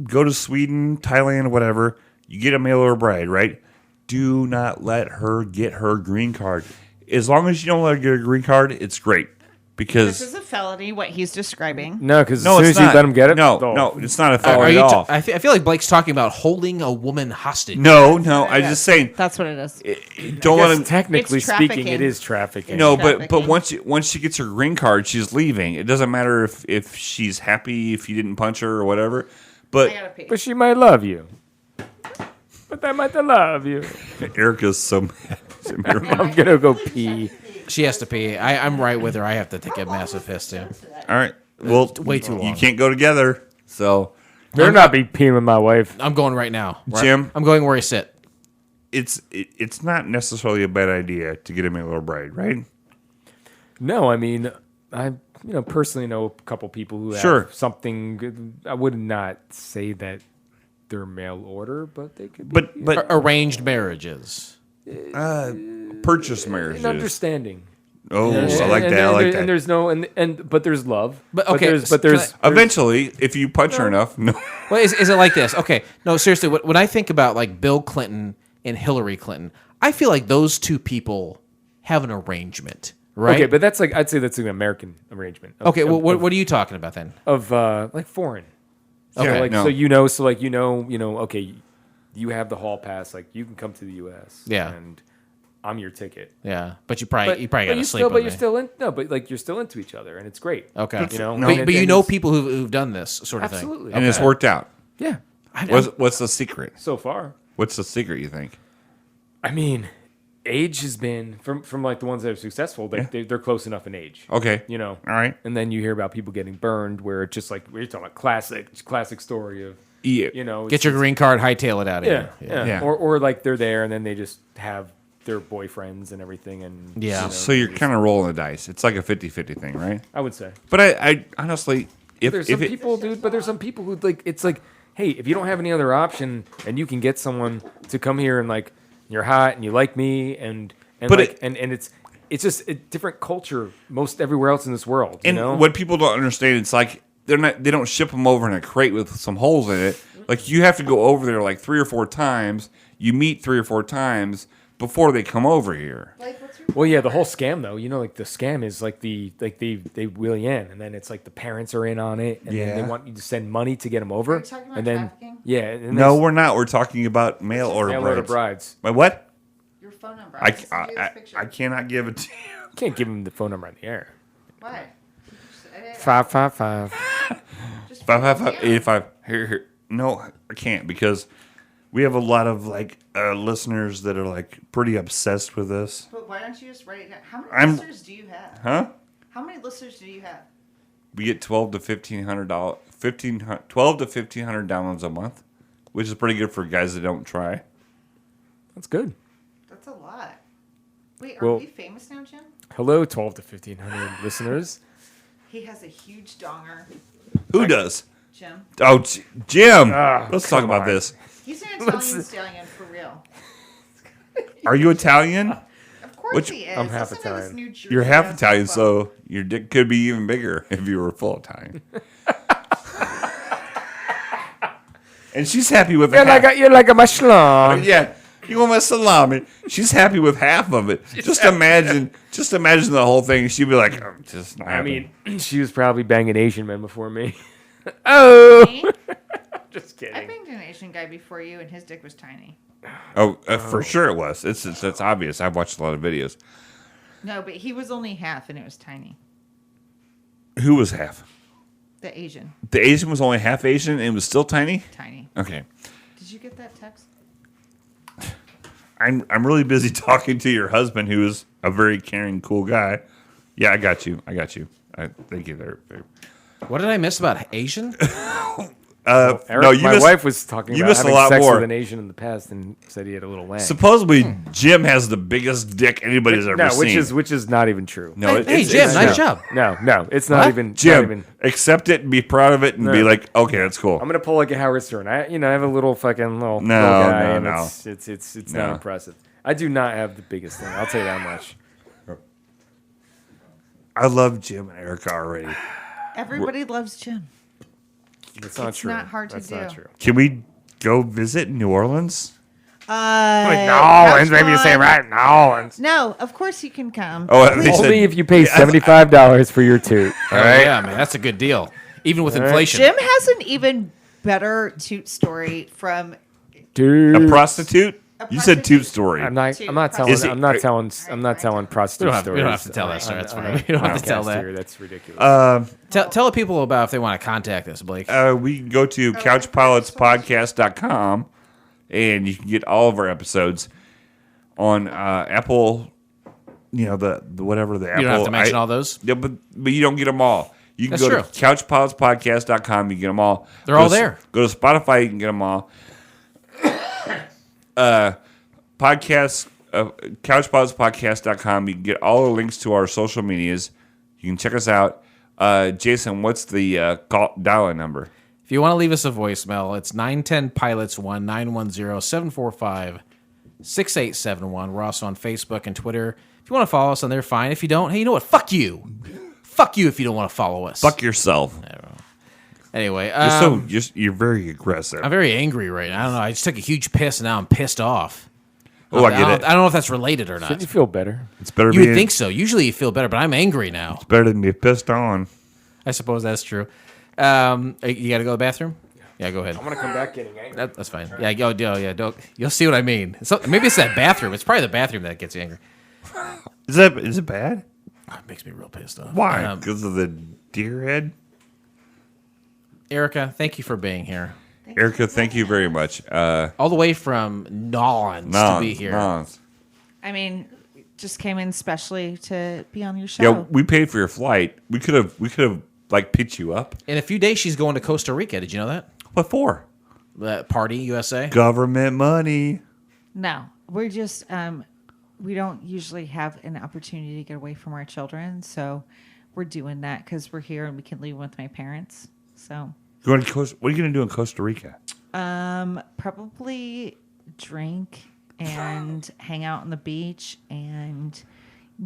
Go to Sweden, Thailand, whatever. You get a mail order bride, right? Do not let her get her green card. As long as you don't let her get a green card, it's great. Because this is a felony, what he's describing. No, because as soon as you let him get it, no, it's not a felony at all. I feel like Blake's talking about holding a woman hostage. No, I'm just saying. That's what it is. Don't let him. Technically speaking, it is trafficking. No, but once she gets her green card, she's leaving. It doesn't matter if she's happy if you didn't punch her or whatever. But she might love you. But I might love you. Erica's so mad. I'm gonna go pee. She has to pee. I'm right with her. I have to take a massive piss too. All right. Well, way too long. You can't go together. So better not be peeing with my wife. I'm going right now. Jim, I'm going where I sit. It's not necessarily a bad idea to get a mail order bride, right? No, I mean, I personally know a couple people who have something. I would not say that they're mail order, but they could be. But arranged marriages. Purchase marriages. An understanding. Oh, I like that. I like that. And there's no but there's love. But okay, there's eventually, if you punch her enough, no. Well, is it like this? Okay, no, seriously. When I think about like Bill Clinton and Hillary Clinton, I feel like those two people have an arrangement, right? Okay, but that's like I'd say that's an American arrangement. Okay, well, what are you talking about then? Of like foreign. Okay, so, like no. okay, you have the hall pass, like you can come to the U.S. Yeah. and I'm your ticket. Yeah, but you probably got to sleep. But you're still in. No, but like you're still into each other, and it's great. Okay, but you know people who've done this sort of thing. Absolutely, and it's worked out. Yeah. What's the secret so far? What's the secret? You think? I mean, age has been from like the ones that are successful. They're close enough in age. Okay, all right. And then you hear about people getting burned, where it's just like we're talking about classic story of get your green card, hightail it out of here. Yeah. Or like they're there and then they just have their boyfriends and everything, and so you're kind of rolling the dice. It's like a 50-50 thing, right? I would say. But I honestly, there's some people who like it's like, hey, if you don't have any other option and you can get someone to come here and like you're hot and you like me and it's just a different culture most everywhere else in this world. And what people don't understand, it's like they don't ship them over in a crate with some holes in it. Like you have to go over there like 3 or 4 times. You meet 3 or 4 times before they come over here. Well, yeah, the whole scam though, like the scam is like they wheel you in, and then it's like the parents are in on it, and then they want you to send money to get them over, and then trafficking? No, we're not. We're talking about mail order brides. My what? Your phone number. I cannot give it to you. You can't give them the phone number on the air. Why? 555 555 85. Here. No, I can't because we have a lot of like listeners that are like pretty obsessed with this. But why don't you just write it down? How many listeners do you have? Huh? How many listeners do you have? We get $12 to $1,500 $12 to $1,500 downloads a month, which is pretty good for guys that don't try. That's good. That's a lot. Wait, are we famous now, Jim? Hello, 12 to 1,500 listeners. He has a huge donger. Who does? Jim. Oh, Jim. Let's talk about this. He's an Italian stallion for real. Are you Italian? Of course he is. I'm half Italian. You're half Italian, so your dick could be even bigger if you were full Italian. And she's happy with you're like a mushroom. Yeah, you want my salami. She's happy with half of it. Just imagine the whole thing. She'd be like, oh, just not happening. I mean, she was probably banging Asian men before me. Oh. Just kidding. I banged an Asian guy before you, and his dick was tiny. Oh, for sure it was. It's obvious. I've watched a lot of videos. No, but he was only half, and it was tiny. Who was half? The Asian. The Asian was only half Asian, and it was still tiny? Tiny. Okay. Did you get that text? I'm really busy talking to your husband, who is a very caring, cool guy. Yeah, I got you. Thank you there. What did I miss about Asian? Eric, my wife was talking you about missed having a lot sex more. with an Asian in the past and said he had a little wang. Supposedly, Jim has the biggest dick anybody's ever seen. which is not even true. No, Hey, Jim, nice job. No, it's not even. Jim, not even, accept it and be proud of it and be like, okay, that's cool. I'm gonna pull like a Howard Stern. I have a little fucking little No, guy, no, and no. It's No. not impressive. I do not have the biggest thing. I'll tell you that much. I love Jim and Erica already. Everybody loves Jim. It's not true. not hard to That's do. not true. Can we go visit New Orleans? New Orleans, maybe you say right, New Orleans. No, of course you can come. Oh, they Please. said- Only if you pay $75 for your toot. All right, yeah, man, that's a good deal. Even with inflation. Jim has an even better toot story from Dude, A prostitute? You said prostitute. toot story. I'm not Is it- telling prostitute We stories. don't have to tell that story. That's on fine. a We don't have to podcast tell that. here. That's ridiculous. Tell the people about if they want to contact us, Blake. We can go to couchpilotspodcast.com and you can get all of our episodes on Apple, the whatever the Apple. You don't have to mention all those. Yeah, but you don't get them all. You can That's go true. to couchpilotspodcast.com. You can get them all. They're all there. Go to Spotify. You can get them all. Podcasts, couchpilotspodcast.com. You can get all the links to our social medias. You can check us out. Jason, what's the dial-in number? If you want to leave us a voicemail, it's 910-PILOTS-1 910-745-6871. We're also on Facebook and Twitter. If you want to follow us on there, fine. If you don't, hey, you know what? Fuck you. Fuck you if you don't want to follow us. Fuck yourself. Anyway, You're very aggressive. I'm very angry right now. I don't know. I just took a huge piss and now I'm pissed off. Oh, I get it. I don't know if that's related or not. Shouldn't you feel better? It's better. You would think so. Usually you feel better, but I'm angry now. It's better than be pissed on. I suppose that's true. You got to go to the bathroom? Yeah, go ahead. I'm gonna come back getting angry. That's fine. Yeah, go. Yeah, don't. You'll see what I mean. So maybe it's that bathroom. It's probably the bathroom that gets you angry. Is it bad? Oh, it makes me real pissed off. Why? Because of the deer head? Erica, thank you for being here. Erica, thank you very much. All the way from Nolans to be here. Nons. I mean, just came in specially to be on your show. Yeah, we paid for your flight. We could have like picked you up. In a few days, she's going to Costa Rica. Did you know that? What for? Party USA. Government money. No, we're just we don't usually have an opportunity to get away from our children, so we're doing that because we're here and we can leave with my parents. So, What are you going to do in Costa Rica? probably drink and hang out on the beach and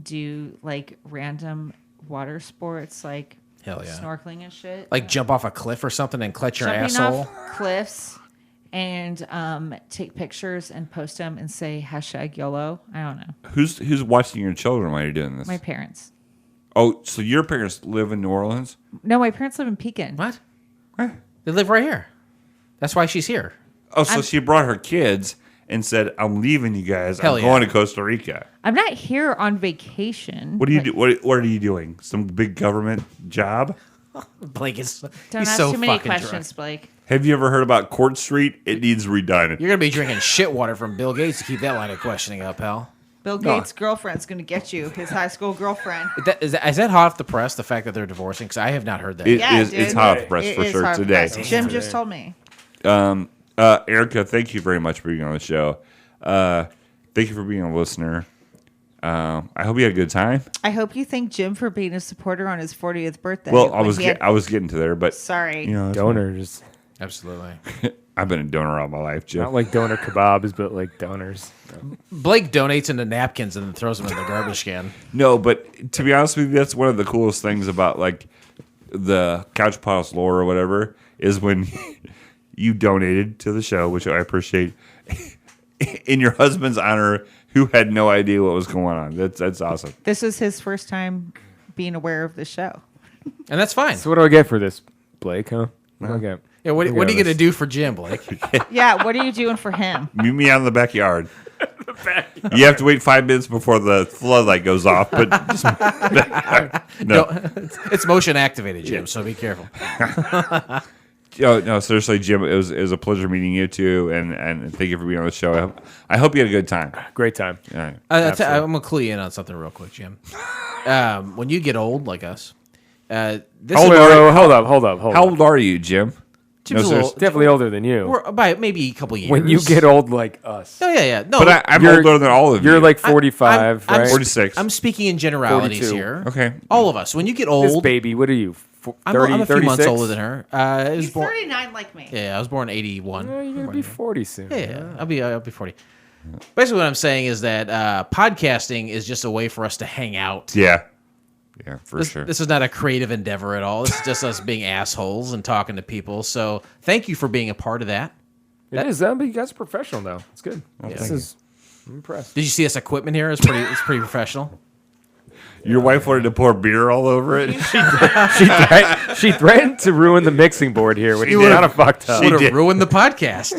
do like random water sports like Hell yeah. snorkeling and shit. Like jump off a cliff or something and clutch your Jumping asshole. off cliffs and take pictures and post them and say #YOLO. I don't know. Who's watching your children while you're doing this? My parents. Oh, so your parents live in New Orleans? No, my parents live in Pekin. What? They live right here. That's why she's here. Oh, so she brought her kids and said, "I'm leaving you guys. Hell I'm yeah. going to Costa Rica." I'm not here on vacation. What do you do? What are you doing? Some big government job? Blake is Don't he's ask so too many fucking questions, drunk. Blake. Have you ever heard about Court Street? It needs redone. You're gonna be drinking shit water from Bill Gates to keep that line of questioning up, pal. Bill Gates' girlfriend's going to get you, his high school girlfriend. Is that hot off the press? The fact that they're divorcing? Because I have not heard that. It's dude. hot off the press It for is sure hot off the today. press. Jim just told me. Erica, thank you very much for being on the show. Thank you for being a listener. I hope you had a good time. I hope you thank Jim for being a supporter on his 40th birthday. Well, I when was he had- I was getting to there, but Sorry. you know, Donors. Absolutely. I've been a donor all my life, Jim. Not like donor kebabs, but like donors. Blake donates into napkins and then throws them in the garbage can. No, but to be honest with you, that's one of the coolest things about like the Couch Piles lore or whatever is when you donated to the show, which I appreciate, in your husband's honor, who had no idea what was going on. That's awesome. This is his first time being aware of the show. And that's fine. So what do I get for this, Blake? Huh? Okay. Yeah, what are you going to do for Jim, Blake? Yeah, what are you doing for him? Meet me out in the backyard. You have to wait 5 minutes before the floodlight goes off, but just, no. It's motion activated, Jim, so be careful. No, seriously, Jim, it was a pleasure meeting you too, and thank you for being on the show. I hope you had a good time. Great time. All right. I'm going to clue you in on something real quick, Jim. When you get old, like us, this Hold is up. How old are you, Jim? Jim's a seriously. little, Definitely older than you. we're by maybe a couple years. When you get old like us. Oh yeah. No, But I'm You're- older than all of you. You're like 45, I'm right? 46. I'm speaking in generalities 42. here. Okay. All of us. When you get This old, baby, what are you? 30, I'm a few months 36? older than her. I was He's born. 39 like me. Yeah, I was born in '81. Oh, you're gonna be 40 soon. Yeah, I'll be 40. Basically, what I'm saying is that podcasting is just a way for us to hang out. Yeah. Yeah, for sure. This is not a creative endeavor at all. It's just us being assholes and talking to people. So thank you for being a part of that. It is. But you guys are professional though. It's good. thank I'm impressed. Did you see this equipment here? It's pretty professional. Your wife wanted to pour beer all over it. She threatened to ruin the mixing board here, which is would've- kind of fucked up. Would have did. ruined the podcast.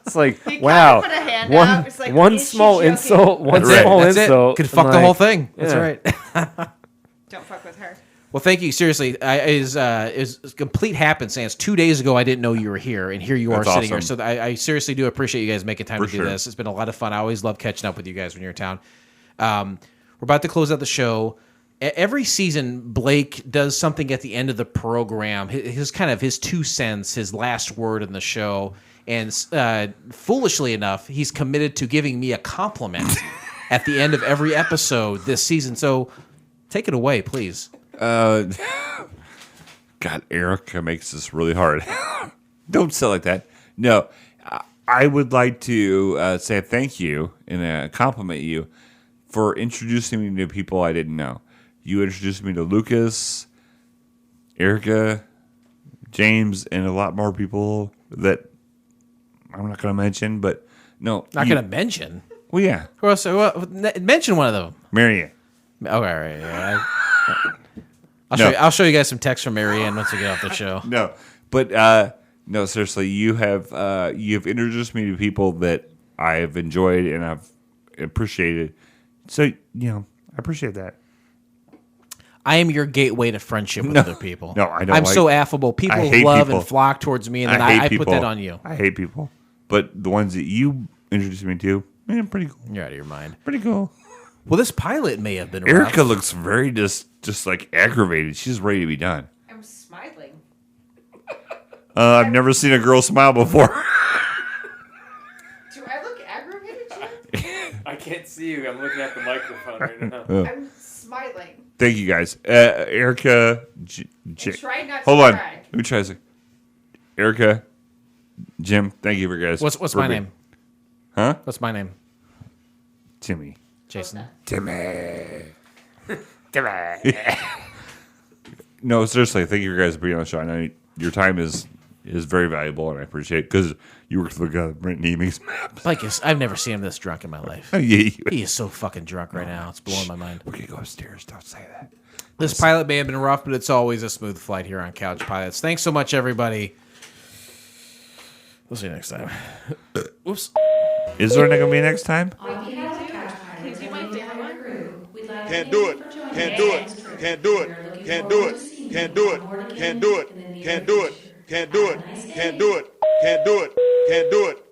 It's like, He kinda wow, put a hand out. It's like, one is she small joking? insult, one That's it. small That's insult. it. Could fuck and the like, whole thing. That's yeah. right. Don't fuck with her. Well, thank you. Seriously, is complete happenstance. 2 days ago, I didn't know you were here, and here you are That's sitting here. awesome. So I seriously do appreciate you guys making time For to do sure. this. It's been a lot of fun. I always love catching up with you guys when you're in town. We're about to close out the show. Every season, Blake does something at the end of the program. His kind of his 2 cents, his last word in the show. And foolishly enough, he's committed to giving me a compliment at the end of every episode this season. So take it away, please. God, Erica makes this really hard. Don't say it like that. No, I would like to say thank you and compliment you for introducing me to people I didn't know. You introduced me to Lucas, Erica, James, and a lot more people that I'm not going to mention, but no. Not going to mention. Well, yeah. Who else? Mention one of them. Marianne. Okay, all right. Yeah. No. I'll show you guys some text from Marianne once we get off the show. No, but no, seriously, you've introduced me to people that I've enjoyed and I've appreciated. So, I appreciate that. I am your gateway to friendship with other people. No, I don't I'm like- so affable. People I hate love people. and flock towards me, and then hate I people. put that on you. I hate people. But the ones that you introduced me to, man, pretty cool. You're out of your mind. Pretty cool. Well, this pilot may have been Erica rough. looks very just like aggravated. She's ready to be done. I'm smiling. I've never seen a girl smile before. Do I look aggravated, Jim? I can't see you. I'm looking at the microphone right now. I'm smiling. Thank you, guys. Erica. Try not to Hold on. cry. Let me try this. Erica. Jim, thank you for guys. What's for my being- name? Huh? What's my name? Timmy. Jason. Timmy. No, seriously, thank you guys for being on the show. I know your time is very valuable, and I appreciate it because you work for the guy that Brent Neaming's maps. Like, I've never seen him this drunk in my life. Yeah, He is so fucking drunk right now. It's blowing my mind. we're gonna go upstairs. Don't say that. This pilot may have been rough, but it's always a smooth flight here on Couch Pilots. Thanks so much, everybody. We'll see you next time. Whoops. Is there gonna be next time? On behalf of Couch Pilots do my and the favorite entire one. crew, we'd like to Can't thank do you it. for joining Can't us do on it. this trip. Can't do it. We are looking Can't do forward it. to seeing Can't you do it. on board again Can't do it. in the near Can't do it. future. Can't do it. Have a nice Can't day. do it. Can't do it. Can't do it. Can't do it.